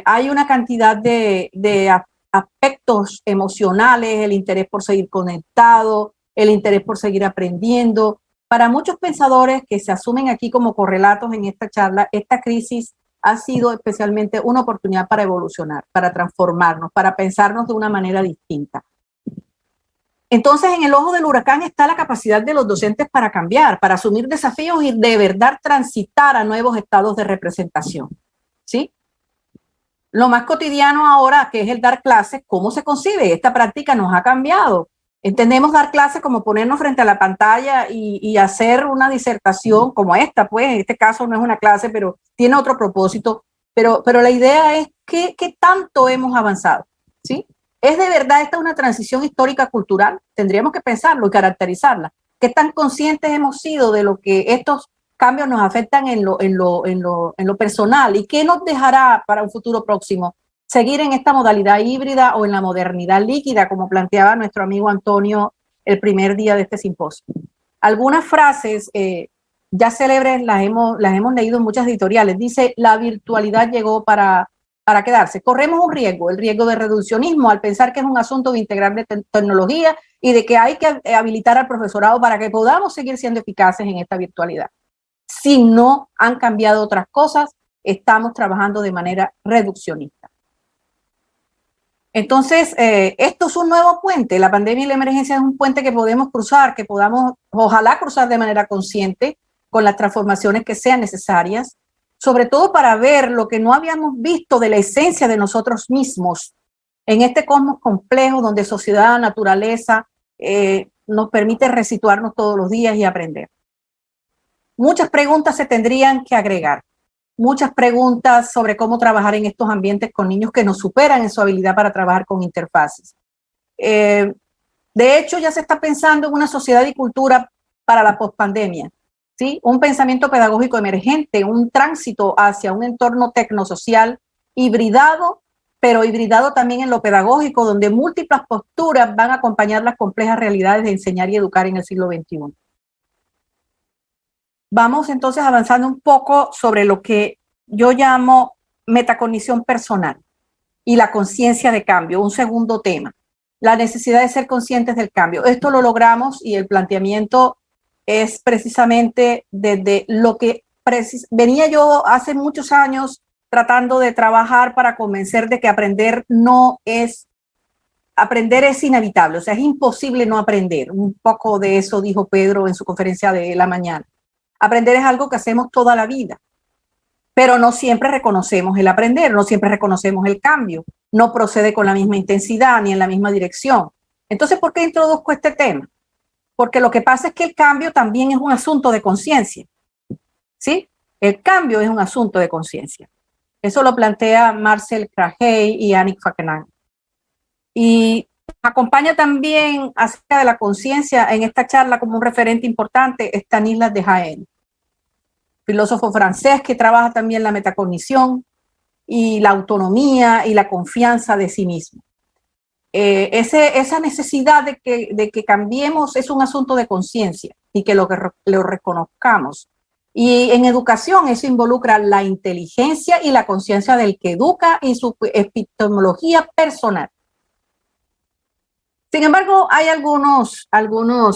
Hay una cantidad de aspectos emocionales, el interés por seguir conectado, el interés por seguir aprendiendo. Para muchos pensadores que se asumen aquí como correlatos en esta charla, esta crisis ha sido especialmente una oportunidad para evolucionar, para transformarnos, para pensarnos de una manera distinta. Entonces, en el ojo del huracán está la capacidad de los docentes para cambiar, para asumir desafíos y de verdad transitar a nuevos estados de representación, ¿sí? lo más cotidiano ahora, que es el dar clases, ¿cómo se concibe? Esta práctica nos ha cambiado. Entendemos dar clases como ponernos frente a la pantalla y hacer una disertación como esta, pues en este caso no es una clase, pero tiene otro propósito. Pero la idea es ¿qué tanto hemos avanzado? ¿Sí? ¿Es de verdad esta una transición histórica cultural? Tendríamos que pensarlo y caracterizarla. ¿Qué tan conscientes hemos sido de lo que estos cambios nos afectan en lo personal? ¿Y qué nos dejará para un futuro próximo? ¿Seguir en esta modalidad híbrida o en la modernidad líquida, como planteaba nuestro amigo Antonio el primer día de este simposio? Algunas frases ya célebres las hemos leído en muchas editoriales. Dice, la virtualidad llegó para quedarse. Corremos un riesgo, el riesgo de reduccionismo, al pensar que es un asunto de integrar de tecnología y de que hay que habilitar al profesorado para que podamos seguir siendo eficaces en esta virtualidad. Si no han cambiado otras cosas, estamos trabajando de manera reduccionista. Entonces, esto es un nuevo puente. La pandemia y la emergencia es un puente que podemos cruzar, que podamos, ojalá, cruzar de manera consciente con las transformaciones que sean necesarias, sobre todo para ver lo que no habíamos visto de la esencia de nosotros mismos en este cosmos complejo donde sociedad, naturaleza, nos permite resituarnos todos los días y aprender. Muchas preguntas se tendrían que agregar. Muchas preguntas sobre cómo trabajar en estos ambientes con niños que nos superan en su habilidad para trabajar con interfaces. De hecho, ya se está pensando en una sociedad y cultura para la pospandemia, ¿sí? Un pensamiento pedagógico emergente, un tránsito hacia un entorno tecnosocial hibridado, pero hibridado también en lo pedagógico, donde múltiples posturas van a acompañar las complejas realidades de enseñar y educar en el siglo XXI. Vamos entonces avanzando un poco sobre lo que yo llamo metacognición personal y la conciencia de cambio, un segundo tema, la necesidad de ser conscientes del cambio. Esto lo logramos y el planteamiento es precisamente desde lo que venía yo hace muchos años tratando de trabajar para convencer de que aprender es inevitable, o sea, es imposible no aprender. Un poco de eso dijo Pedro en su conferencia de la mañana. Aprender es algo que hacemos toda la vida, pero no siempre reconocemos el aprender, no siempre reconocemos el cambio, no procede con la misma intensidad ni en la misma dirección. Entonces, ¿por qué introduzco este tema? Porque lo que pasa es que el cambio también es un asunto de conciencia, ¿sí? El cambio es un asunto de conciencia. Eso lo plantea Marcel Krahey y Annick Fakenan. Y acompaña también acerca de la conciencia en esta charla como un referente importante Stanislas Dehaene, filósofo francés que trabaja también la metacognición y la autonomía y la confianza de sí mismo. Esa necesidad de que cambiemos es un asunto de conciencia y que lo reconozcamos. Y en educación eso involucra la inteligencia y la conciencia del que educa y su epistemología personal. Sin embargo, hay algunos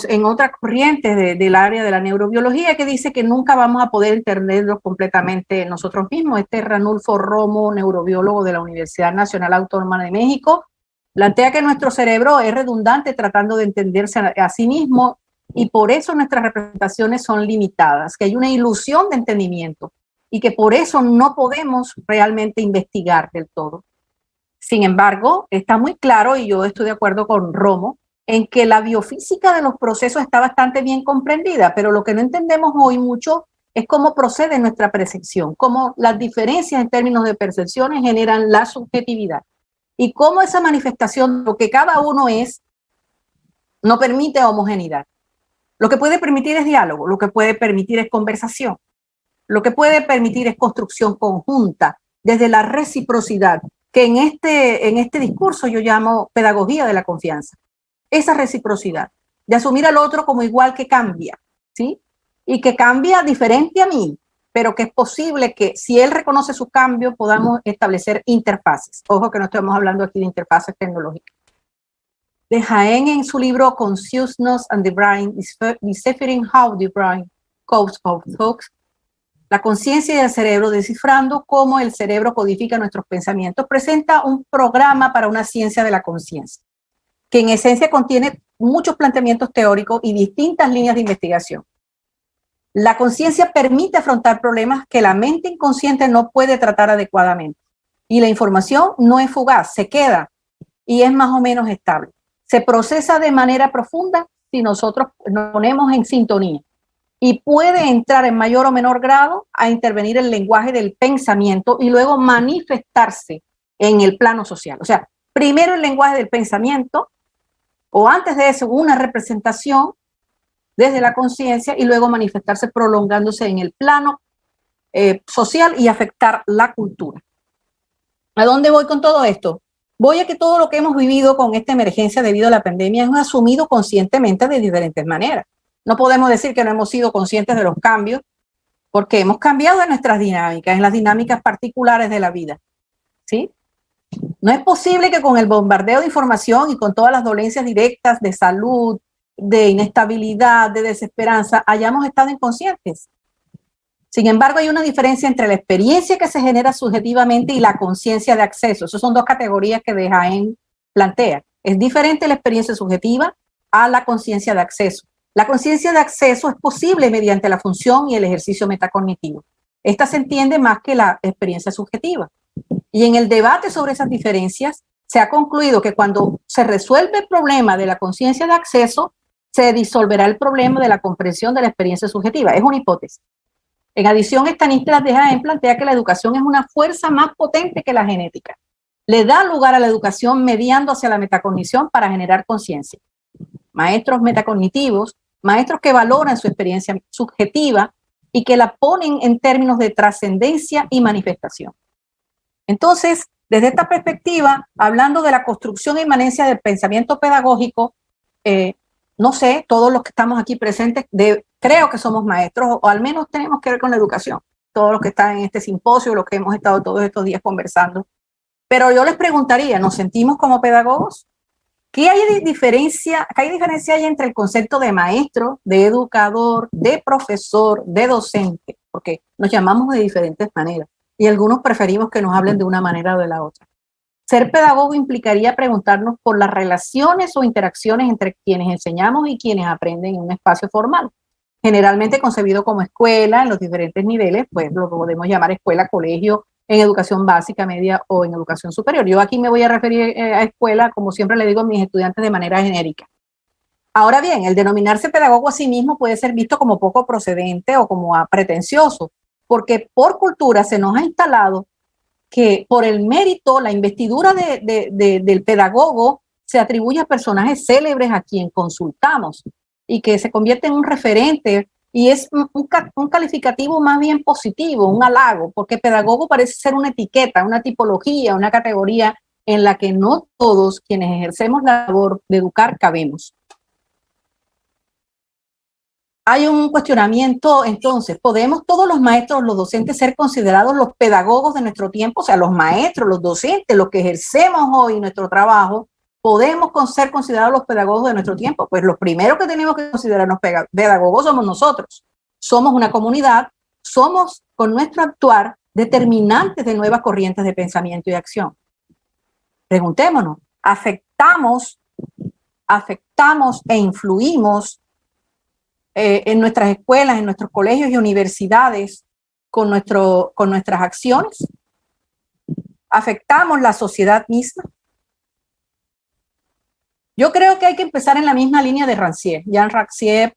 en otras corrientes del área de la neurobiología que dice que nunca vamos a poder entenderlos completamente nosotros mismos. Ranulfo Romo, neurobiólogo de la Universidad Nacional Autónoma de México, plantea que nuestro cerebro es redundante tratando de entenderse a sí mismo y por eso nuestras representaciones son limitadas, que hay una ilusión de entendimiento y que por eso no podemos realmente investigar del todo. Sin embargo, está muy claro, y yo estoy de acuerdo con Romo, en que la biofísica de los procesos está bastante bien comprendida, pero lo que no entendemos hoy mucho es cómo procede nuestra percepción, cómo las diferencias en términos de percepciones generan la subjetividad y cómo esa manifestación, lo que cada uno es, no permite homogeneidad. Lo que puede permitir es diálogo, lo que puede permitir es conversación, lo que puede permitir es construcción conjunta desde la reciprocidad, que en este discurso yo llamo pedagogía de la confianza. Esa reciprocidad, de asumir al otro como igual que cambia, ¿sí? Y que cambia diferente a mí, pero que es posible que si él reconoce su cambio podamos establecer interfaces. Ojo que no estamos hablando aquí de interfaces tecnológicas. Dehaene en su libro Consciousness and the Brain, Deciphering How the Brain Copes with Thoughts, la conciencia y el cerebro, descifrando cómo el cerebro codifica nuestros pensamientos, presenta un programa para una ciencia de la conciencia, que en esencia contiene muchos planteamientos teóricos y distintas líneas de investigación. La conciencia permite afrontar problemas que la mente inconsciente no puede tratar adecuadamente. y la información no es fugaz, se queda y es más o menos estable. Se procesa de manera profunda si nosotros nos ponemos en sintonía y puede entrar en mayor o menor grado a intervenir el lenguaje del pensamiento y luego manifestarse en el plano social. O sea, primero el lenguaje del pensamiento o antes de eso una representación desde la conciencia y luego manifestarse prolongándose en el plano social y afectar la cultura. ¿A dónde voy con todo esto? Voy a que todo lo que hemos vivido con esta emergencia debido a la pandemia es asumido conscientemente de diferentes maneras. No podemos decir que no hemos sido conscientes de los cambios porque hemos cambiado en nuestras dinámicas, en las dinámicas particulares de la vida, ¿sí? No es posible que con el bombardeo de información y con todas las dolencias directas de salud, de inestabilidad, de desesperanza, hayamos estado inconscientes. Sin embargo, hay una diferencia entre la experiencia que se genera subjetivamente y la conciencia de acceso. Esas son dos categorías que de Jaén plantea. Es diferente la experiencia subjetiva a la conciencia de acceso. La conciencia de acceso es posible mediante la función y el ejercicio metacognitivo. Esta se entiende más que la experiencia subjetiva. Y en el debate sobre esas diferencias, se ha concluido que cuando se resuelve el problema de la conciencia de acceso, se disolverá el problema de la comprensión de la experiencia subjetiva. Es una hipótesis. En adición, Stanislas de Jaén plantea que la educación es una fuerza más potente que la genética. Le da lugar a la educación mediando hacia la metacognición para generar conciencia. Maestros metacognitivos, maestros que valoran su experiencia subjetiva y que la ponen en términos de trascendencia y manifestación. Entonces, desde esta perspectiva, hablando de la construcción e inmanencia del pensamiento pedagógico, no sé, todos los que estamos aquí presentes, creo que somos maestros, o al menos tenemos que ver con la educación, todos los que están en este simposio, los que hemos estado todos estos días conversando. Pero yo les preguntaría, ¿nos sentimos como pedagogos? ¿Qué diferencia hay entre el concepto de maestro, de educador, de profesor, de docente? Porque nos llamamos de diferentes maneras y algunos preferimos que nos hablen de una manera o de la otra. Ser pedagogo implicaría preguntarnos por las relaciones o interacciones entre quienes enseñamos y quienes aprenden en un espacio formal, generalmente concebido como escuela en los diferentes niveles, pues lo podemos llamar escuela, colegio, en educación básica, media o en educación superior. Yo aquí me voy a referir a escuela, como siempre le digo a mis estudiantes, de manera genérica. Ahora bien, el denominarse pedagogo a sí mismo puede ser visto como poco procedente o como pretencioso, porque por cultura se nos ha instalado que por el mérito, la investidura del pedagogo se atribuye a personajes célebres a quien consultamos y que se convierte en un referente y es un calificativo más bien positivo, un halago, porque pedagogo parece ser una etiqueta, una tipología, una categoría en la que no todos quienes ejercemos la labor de educar cabemos. Hay un cuestionamiento, entonces, ¿podemos todos los maestros, los docentes ser considerados los pedagogos de nuestro tiempo? O sea, los maestros, los docentes, los que ejercemos hoy nuestro trabajo, ¿podemos ser considerados los pedagogos de nuestro tiempo? Pues los primeros que tenemos que considerarnos pedagogos somos nosotros. Somos una comunidad, somos con nuestro actuar determinantes de nuevas corrientes de pensamiento y acción. Preguntémonos, ¿afectamos e influimos en nuestras escuelas, en nuestros colegios y universidades con nuestras acciones? ¿Afectamos la sociedad misma? Yo creo que hay que empezar en la misma línea de Rancière. Jean Rancière,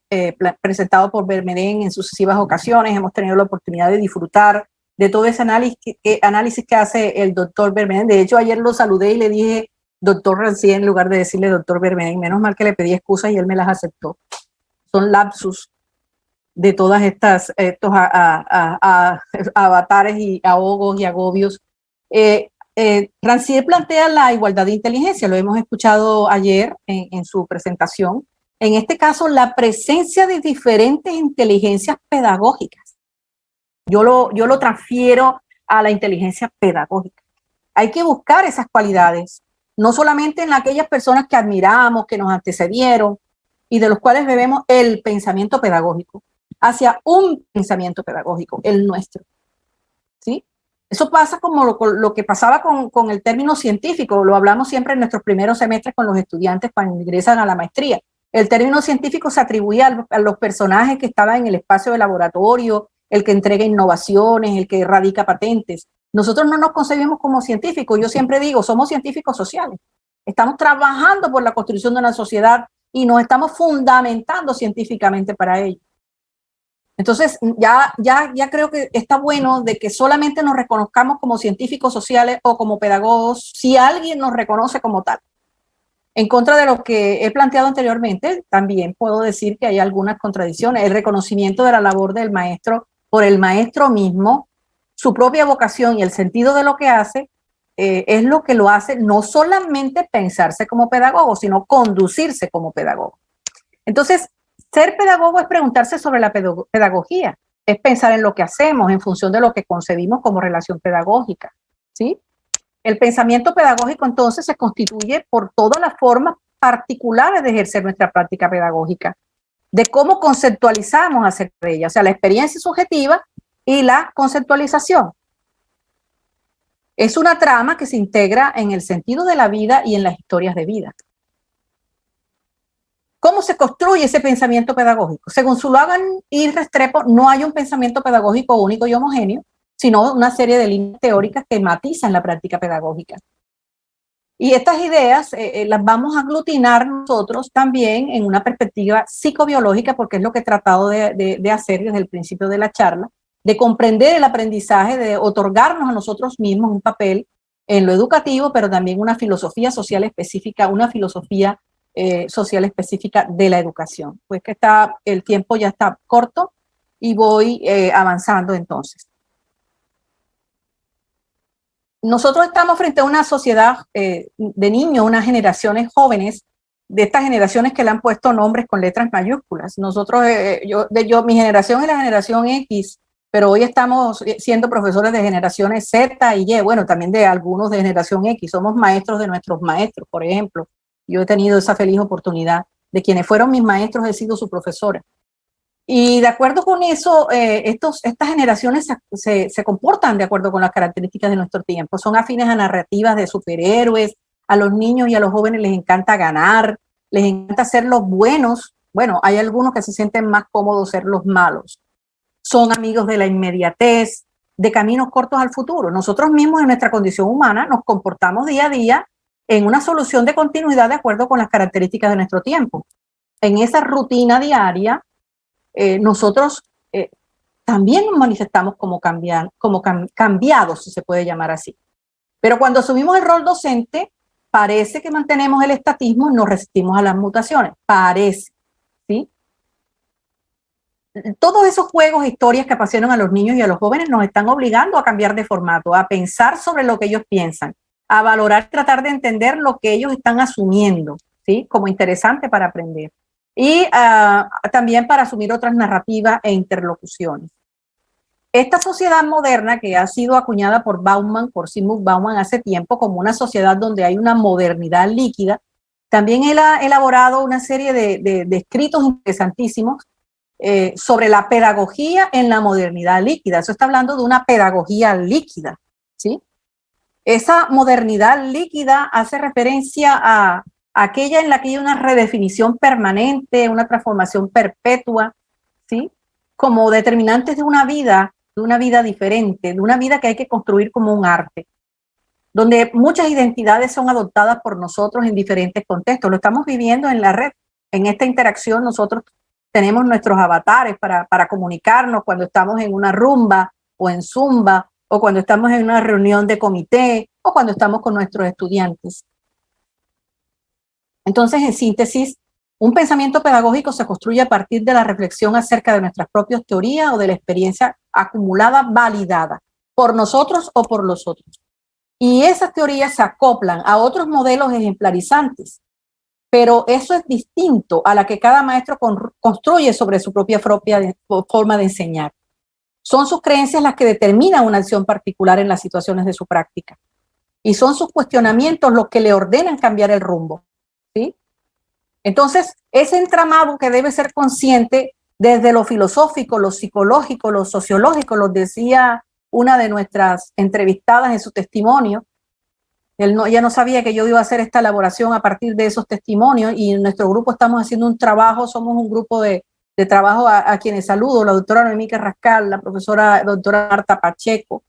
presentado por Vermeden en sucesivas ocasiones, hemos tenido la oportunidad de disfrutar de todo ese análisis que hace el doctor Vermeden. De hecho, ayer lo saludé y le dije doctor Rancière en lugar de decirle doctor Vermeden. Menos mal que le pedí excusas y él me las aceptó. Son lapsus de todas estos avatares y ahogos y agobios. Rancière plantea la igualdad de inteligencia, lo hemos escuchado ayer en su presentación. En este caso, la presencia de diferentes inteligencias pedagógicas. Yo lo transfiero a la inteligencia pedagógica. Hay que buscar esas cualidades, no solamente en aquellas personas que admiramos, que nos antecedieron y de los cuales bebemos el pensamiento pedagógico, hacia un pensamiento pedagógico, el nuestro. ¿Sí? Eso pasa como lo que pasaba con el término científico, lo hablamos siempre en nuestros primeros semestres con los estudiantes cuando ingresan a la maestría. El término científico se atribuía a los personajes que estaban en el espacio de laboratorio, el que entrega innovaciones, el que radica patentes. Nosotros no nos concebimos como científicos. Yo siempre digo, somos científicos sociales. Estamos trabajando por la construcción de una sociedad y nos estamos fundamentando científicamente para ello. Entonces, ya creo que está bueno de que solamente nos reconozcamos como científicos sociales o como pedagogos si alguien nos reconoce como tal. En contra de lo que he planteado anteriormente, también puedo decir que hay algunas contradicciones. El reconocimiento de la labor del maestro por el maestro mismo, su propia vocación y el sentido de lo que hace, es lo que lo hace no solamente pensarse como pedagogo, sino conducirse como pedagogo. Entonces, ser pedagogo es preguntarse sobre la pedagogía, es pensar en lo que hacemos en función de lo que concebimos como relación pedagógica, ¿sí? El pensamiento pedagógico entonces se constituye por todas las formas particulares de ejercer nuestra práctica pedagógica, de cómo conceptualizamos acerca de ella, o sea, la experiencia subjetiva y la conceptualización. Es una trama que se integra en el sentido de la vida y en las historias de vida. ¿Cómo se construye ese pensamiento pedagógico? Según Zuluaga y Restrepo, no hay un pensamiento pedagógico único y homogéneo, sino una serie de líneas teóricas que matizan la práctica pedagógica. Y estas ideas las vamos a aglutinar nosotros también en una perspectiva psicobiológica, porque es lo que he tratado de hacer desde el principio de la charla, de comprender el aprendizaje, de otorgarnos a nosotros mismos un papel en lo educativo, pero también una filosofía social específica, una filosofía social específica de la educación. Pues que el tiempo ya está corto y voy avanzando entonces. Nosotros estamos frente a una sociedad de niños, unas generaciones jóvenes, de estas generaciones que le han puesto nombres con letras mayúsculas. Nosotros, mi generación es la generación X, pero hoy estamos siendo profesores de generaciones Z y Y, bueno, también de algunos de generación X. Somos maestros de nuestros maestros, por ejemplo. Yo he tenido esa feliz oportunidad de quienes fueron mis maestros, he sido su profesora. Y de acuerdo con eso, estas generaciones se comportan de acuerdo con las características de nuestro tiempo. Son afines a narrativas de superhéroes, a los niños y a los jóvenes les encanta ganar, les encanta ser los buenos. Bueno, hay algunos que se sienten más cómodos ser los malos. Son amigos de la inmediatez, de caminos cortos al futuro. Nosotros mismos en nuestra condición humana nos comportamos día a día en una solución de continuidad de acuerdo con las características de nuestro tiempo. En esa rutina diaria, nosotros también nos manifestamos como cambiados, si se puede llamar así. Pero cuando asumimos el rol docente, parece que mantenemos el estatismo y nos resistimos a las mutaciones. Parece, ¿sí? Todos esos juegos, historias que apasionan a los niños y a los jóvenes nos están obligando a cambiar de formato, a pensar sobre lo que ellos piensan, a valorar y tratar de entender lo que ellos están asumiendo, ¿sí? Como interesante para aprender. Y también para asumir otras narrativas e interlocuciones. Esta sociedad moderna, que ha sido acuñada por Zygmunt Bauman hace tiempo como una sociedad donde hay una modernidad líquida, también él ha elaborado una serie de escritos interesantísimos sobre la pedagogía en la modernidad líquida. Eso está hablando de una pedagogía líquida, ¿sí? Esa modernidad líquida hace referencia a aquella en la que hay una redefinición permanente, una transformación perpetua, ¿sí? Como determinantes de una vida diferente, de una vida que hay que construir como un arte, donde muchas identidades son adoptadas por nosotros en diferentes contextos. Lo estamos viviendo en la red. En esta interacción nosotros tenemos nuestros avatares para comunicarnos cuando estamos en una rumba o en zumba, o cuando estamos en una reunión de comité, o cuando estamos con nuestros estudiantes. Entonces, en síntesis, un pensamiento pedagógico se construye a partir de la reflexión acerca de nuestras propias teorías o de la experiencia acumulada, validada, por nosotros o por los otros. Y esas teorías se acoplan a otros modelos ejemplarizantes, pero eso es distinto a la que cada maestro construye sobre su propia forma de enseñar. Son sus creencias las que determinan una acción particular en las situaciones de su práctica. Y son sus cuestionamientos los que le ordenan cambiar el rumbo, ¿sí? Entonces, ese entramado que debe ser consciente desde lo filosófico, lo psicológico, lo sociológico, lo decía una de nuestras entrevistadas en su testimonio. Ella no sabía que yo iba a hacer esta elaboración a partir de esos testimonios, y en nuestro grupo estamos haciendo un trabajo, somos un grupo de trabajo a quienes saludo, la doctora Noemí Carrascal, la profesora doctora Marta Pacheco,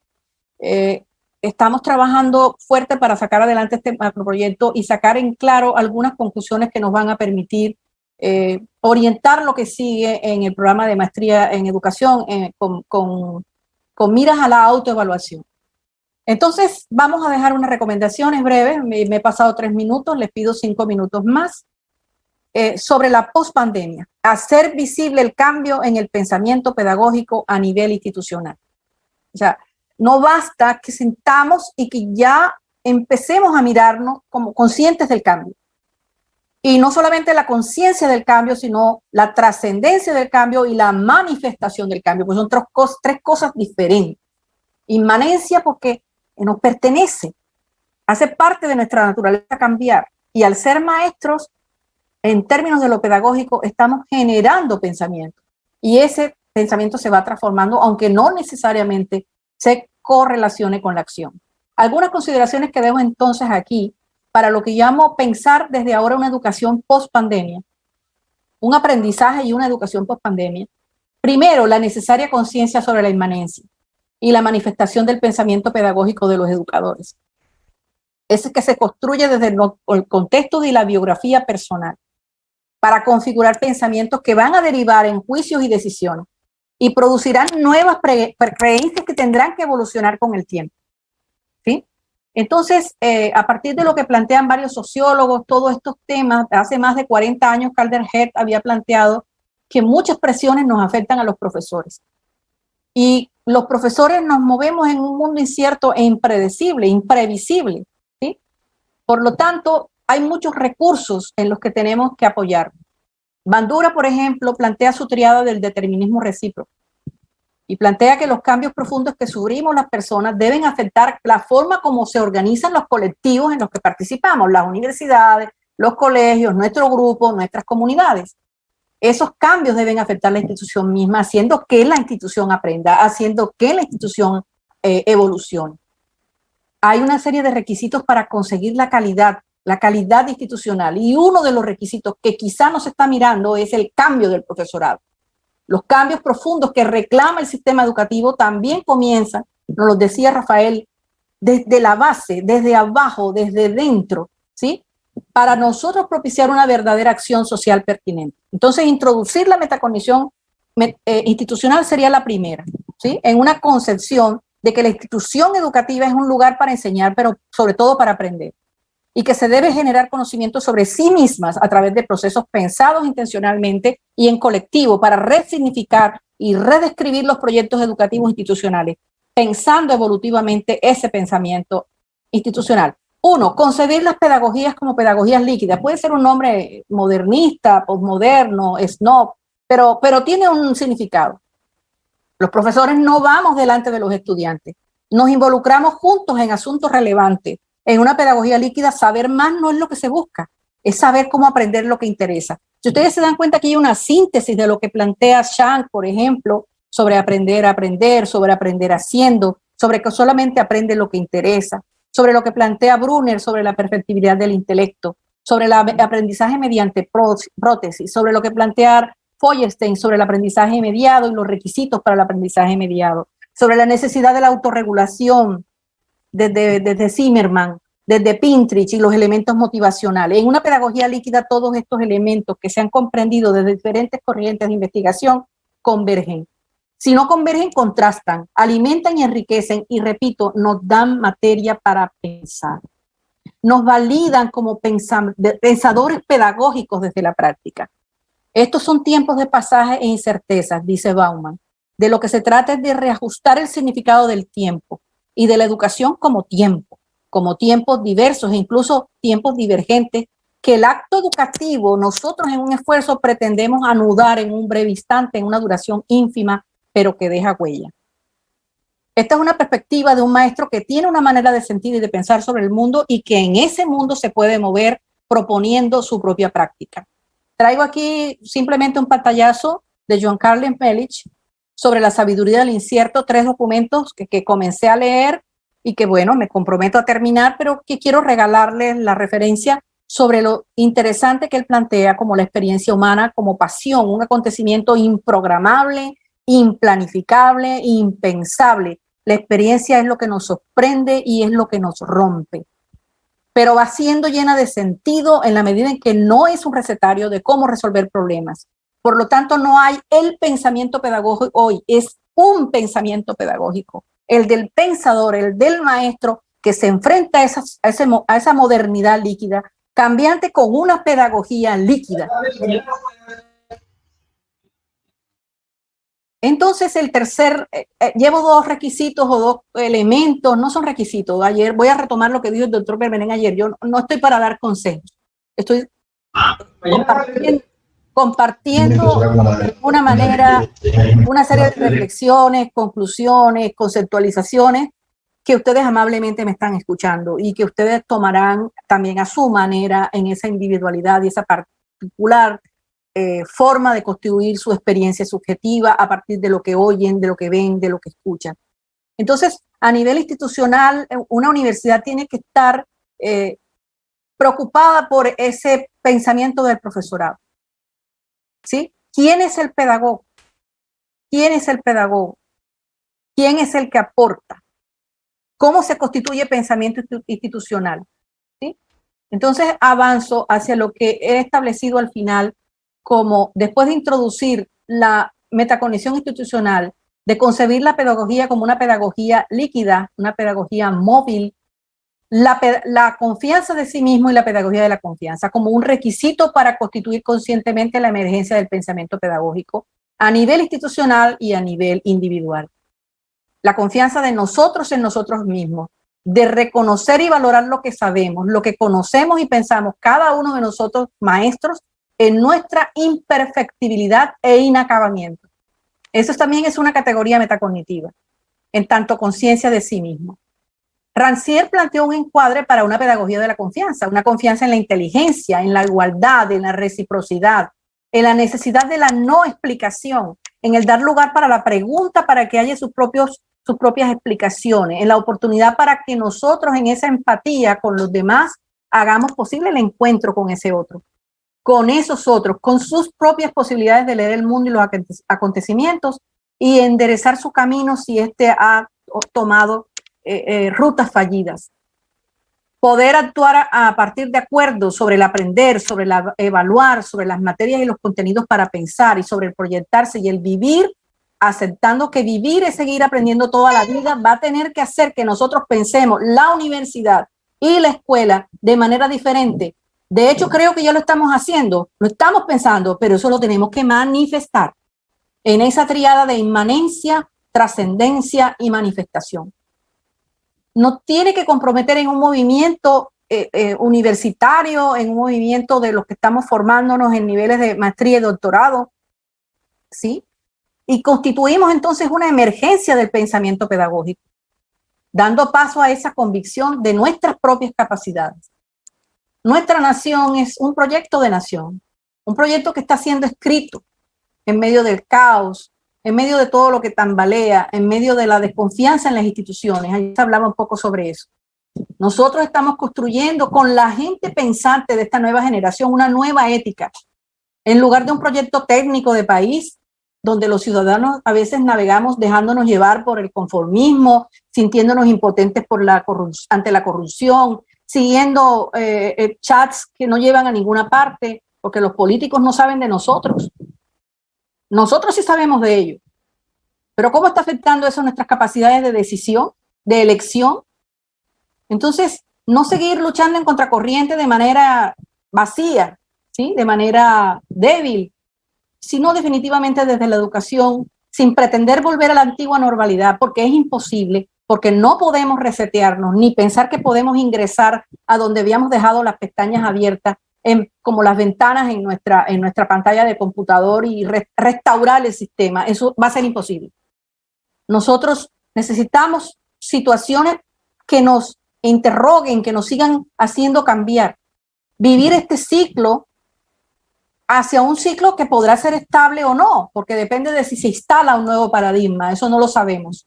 estamos trabajando fuerte para sacar adelante este macroproyecto y sacar en claro algunas conclusiones que nos van a permitir orientar lo que sigue en el programa de maestría en educación con miras a la autoevaluación. Entonces, vamos a dejar unas recomendaciones breves. Me he pasado 3 minutos, les pido 5 minutos más. Sobre la pospandemia, hacer visible el cambio en el pensamiento pedagógico a nivel institucional. O sea, no basta que sintamos y que ya empecemos a mirarnos como conscientes del cambio. Y no solamente la conciencia del cambio, sino la trascendencia del cambio y la manifestación del cambio, pues son tres cosas diferentes. Inmanencia porque nos pertenece, hace parte de nuestra naturaleza cambiar. Y al ser maestros, en términos de lo pedagógico, estamos generando pensamiento. Y ese pensamiento se va transformando, aunque no necesariamente se correlacione con la acción. Algunas consideraciones que dejo entonces aquí para lo que llamo pensar desde ahora una educación post-pandemia, un aprendizaje y una educación post-pandemia. Primero, la necesaria conciencia sobre la inmanencia y la manifestación del pensamiento pedagógico de los educadores. Ese que se construye desde el contexto y la biografía personal, para configurar pensamientos que van a derivar en juicios y decisiones y producirán nuevas creencias que tendrán que evolucionar con el tiempo. ¿Sí? Entonces, a partir de lo que plantean varios sociólogos, todos estos temas, hace más de 40 años Calder-Hert había planteado que muchas presiones nos afectan a los profesores. Y los profesores nos movemos en un mundo incierto e impredecible, imprevisible. ¿Sí? Por lo tanto, hay muchos recursos en los que tenemos que apoyar. Bandura, por ejemplo, plantea su triada del determinismo recíproco y plantea que los cambios profundos que sufrimos las personas deben afectar la forma como se organizan los colectivos en los que participamos, las universidades, los colegios, nuestro grupo, nuestras comunidades. Esos cambios deben afectar la institución misma, haciendo que la institución aprenda, haciendo que la institución evolucione. Hay una serie de requisitos para conseguir la calidad institucional, y uno de los requisitos que quizá no se está mirando es el cambio del profesorado. Los cambios profundos que reclama el sistema educativo también comienzan, nos lo decía Rafael, desde la base, desde abajo, desde dentro, ¿sí? Para nosotros propiciar una verdadera acción social pertinente. Entonces, introducir la metacognición institucional sería la primera, ¿sí? En una concepción de que la institución educativa es un lugar para enseñar, pero sobre todo para aprender, y que se debe generar conocimiento sobre sí mismas a través de procesos pensados intencionalmente y en colectivo para resignificar y redescribir los proyectos educativos institucionales, pensando evolutivamente ese pensamiento institucional. Uno, concebir las pedagogías como pedagogías líquidas. Puede ser un nombre modernista, posmoderno, snob, pero tiene un significado. Los profesores no vamos delante de los estudiantes, nos involucramos juntos en asuntos relevantes. En una pedagogía líquida, saber más no es lo que se busca, es saber cómo aprender lo que interesa. Si ustedes se dan cuenta que hay una síntesis de lo que plantea Shank, por ejemplo, sobre aprender a aprender, sobre aprender haciendo, sobre que solamente aprende lo que interesa, sobre lo que plantea Brunner, sobre la perfectibilidad del intelecto, sobre el aprendizaje mediante prótesis, sobre lo que plantea Feuerstein, sobre el aprendizaje mediado y los requisitos para el aprendizaje mediado, sobre la necesidad de la autorregulación, desde Zimmerman, desde Pintrich y los elementos motivacionales. En una pedagogía líquida, todos estos elementos que se han comprendido desde diferentes corrientes de investigación convergen. Si no convergen, contrastan, alimentan y enriquecen y, repito, nos dan materia para pensar. Nos validan como pensadores pedagógicos desde la práctica. Estos son tiempos de pasaje e incertezas, dice Bauman. De lo que se trata es de reajustar el significado del tiempo y de la educación como tiempos diversos e incluso tiempos divergentes, que el acto educativo nosotros en un esfuerzo pretendemos anudar en un breve instante, en una duración ínfima, pero que deja huella. Esta es una perspectiva de un maestro que tiene una manera de sentir y de pensar sobre el mundo y que en ese mundo se puede mover proponiendo su propia práctica. Traigo aquí simplemente un pantallazo de John Carlin Melich sobre la sabiduría del incierto, 3 documentos que comencé a leer y que, bueno, me comprometo a terminar, pero que quiero regalarles la referencia sobre lo interesante que él plantea como la experiencia humana, como pasión, un acontecimiento improgramable, implanificable, impensable, La experiencia es lo que nos sorprende y es lo que nos rompe, pero va siendo llena de sentido en la medida en que no es un recetario de cómo resolver problemas. Por lo tanto, no hay el pensamiento pedagógico hoy, es un pensamiento pedagógico, el del pensador, el del maestro, que se enfrenta a esa modernidad líquida, cambiante con una pedagogía líquida. Entonces, el tercer, llevo dos requisitos o dos elementos, no son requisitos. Ayer voy a retomar lo que dijo el doctor Berbenén ayer. Yo no estoy para dar consejos, estoy compartiendo de alguna manera una serie de reflexiones, conclusiones, conceptualizaciones que ustedes amablemente me están escuchando y que ustedes tomarán también a su manera en esa individualidad y esa particular forma de constituir su experiencia subjetiva a partir de lo que oyen, de lo que ven, de lo que escuchan. Entonces, a nivel institucional, una universidad tiene que estar preocupada por ese pensamiento del profesorado. ¿Sí? ¿Quién es el pedagogo? ¿Quién es el pedagogo? ¿Quién es el que aporta? ¿Cómo se constituye pensamiento institucional? ¿Sí? Entonces, avanzo hacia lo que he establecido al final, como después de introducir la metacognición institucional, de concebir la pedagogía como una pedagogía líquida, una pedagogía móvil, la confianza de sí mismo y la pedagogía de la confianza como un requisito para constituir conscientemente la emergencia del pensamiento pedagógico a nivel institucional y a nivel individual. La confianza de nosotros en nosotros mismos, de reconocer y valorar lo que sabemos, lo que conocemos y pensamos cada uno de nosotros, maestros, en nuestra imperfectibilidad e inacabamiento. Eso también es una categoría metacognitiva, en tanto conciencia de sí mismo. Rancière planteó un encuadre para una pedagogía de la confianza, una confianza en la inteligencia, en la igualdad, en la reciprocidad, en la necesidad de la no explicación, en el dar lugar para la pregunta para que haya sus propias explicaciones, en la oportunidad para que nosotros en esa empatía con los demás hagamos posible el encuentro con ese otro, con esos otros, con sus propias posibilidades de leer el mundo y los acontecimientos y enderezar su camino si éste ha tomado rutas fallidas. Poder actuar a partir de acuerdos sobre el aprender, sobre el evaluar, sobre las materias y los contenidos para pensar y sobre el proyectarse y el vivir, aceptando que vivir es seguir aprendiendo toda la vida, va a tener que hacer que nosotros pensemos la universidad y la escuela de manera diferente. De hecho, creo que ya lo estamos haciendo, lo estamos pensando, pero eso lo tenemos que manifestar en esa tríada de inmanencia, trascendencia y manifestación. No tiene que comprometer en un movimiento universitario, en un movimiento de los que estamos formándonos en niveles de maestría y doctorado, ¿sí? Y constituimos entonces una emergencia del pensamiento pedagógico, dando paso a esa convicción de nuestras propias capacidades. Nuestra nación es un proyecto de nación, un proyecto que está siendo escrito en medio del caos, en medio de todo lo que tambalea, en medio de la desconfianza en las instituciones. Ayer hablaba un poco sobre eso. Nosotros estamos construyendo con la gente pensante de esta nueva generación una nueva ética, en lugar de un proyecto técnico de país, donde los ciudadanos a veces navegamos dejándonos llevar por el conformismo, sintiéndonos impotentes ante la corrupción, siguiendo chats que no llevan a ninguna parte, porque los políticos no saben de nosotros. Nosotros sí sabemos de ello. Pero ¿cómo está afectando eso nuestras capacidades de decisión, de elección? Entonces, no seguir luchando en contracorriente de manera vacía, ¿sí? De manera débil, sino definitivamente desde la educación, sin pretender volver a la antigua normalidad, porque es imposible, porque no podemos resetearnos, ni pensar que podemos ingresar a donde habíamos dejado las pestañas abiertas, como las ventanas en nuestra pantalla de computador y restaurar el sistema. Eso va a ser imposible. Nosotros necesitamos situaciones que nos interroguen, que nos sigan haciendo cambiar. Vivir este ciclo hacia un ciclo que podrá ser estable o no, porque depende de si se instala un nuevo paradigma, eso no lo sabemos.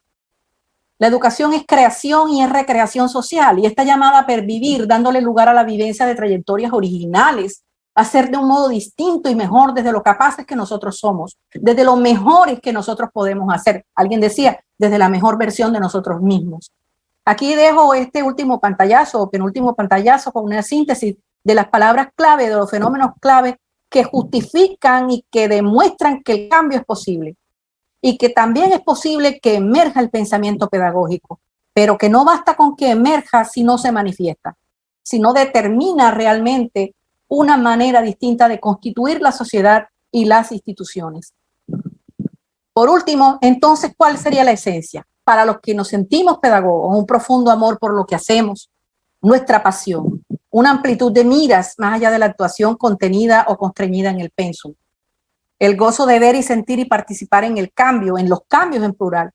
La educación es creación y es recreación social y está llamada a pervivir, dándole lugar a la vivencia de trayectorias originales, a ser de un modo distinto y mejor desde lo capaces que nosotros somos, desde lo mejores que nosotros podemos hacer. Alguien decía, desde la mejor versión de nosotros mismos. Aquí dejo este último pantallazo o penúltimo pantallazo con una síntesis de las palabras clave, de los fenómenos clave que justifican y que demuestran que el cambio es posible y que también es posible que emerja el pensamiento pedagógico, pero que no basta con que emerja si no se manifiesta, si no determina realmente una manera distinta de constituir la sociedad y las instituciones. Por último, entonces, ¿cuál sería la esencia? Para los que nos sentimos pedagogos, un profundo amor por lo que hacemos, nuestra pasión, una amplitud de miras más allá de la actuación contenida o constreñida en el pensum, el gozo de ver y sentir y participar en el cambio, en los cambios en plural,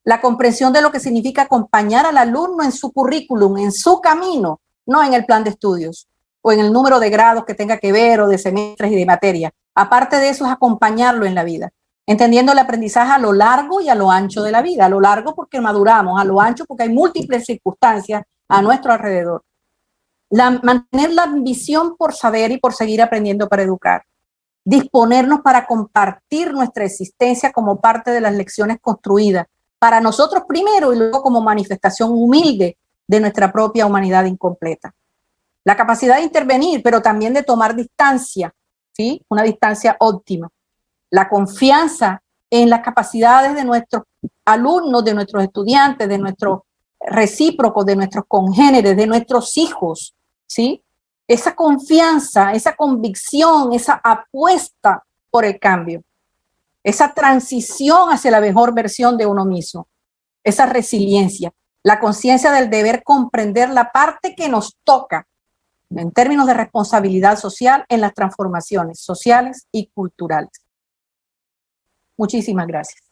la comprensión de lo que significa acompañar al alumno en su currículum, en su camino, no en el plan de estudios o en el número de grados que tenga que ver o de semestres y de materia. Aparte de eso es acompañarlo en la vida, entendiendo el aprendizaje a lo largo y a lo ancho de la vida. A lo largo porque maduramos, a lo ancho porque hay múltiples circunstancias a nuestro alrededor. Mantener la ambición por saber y por seguir aprendiendo para educar. Disponernos para compartir nuestra existencia como parte de las lecciones construidas, para nosotros primero y luego como manifestación humilde de nuestra propia humanidad incompleta. La capacidad de intervenir, pero también de tomar distancia, ¿sí? Una distancia óptima. La confianza en las capacidades de nuestros alumnos, de nuestros estudiantes, de nuestros recíprocos, de nuestros congéneres, de nuestros hijos, ¿sí? Esa confianza, esa convicción, esa apuesta por el cambio, esa transición hacia la mejor versión de uno mismo, esa resiliencia, la conciencia del deber comprender la parte que nos toca en términos de responsabilidad social en las transformaciones sociales y culturales. Muchísimas gracias.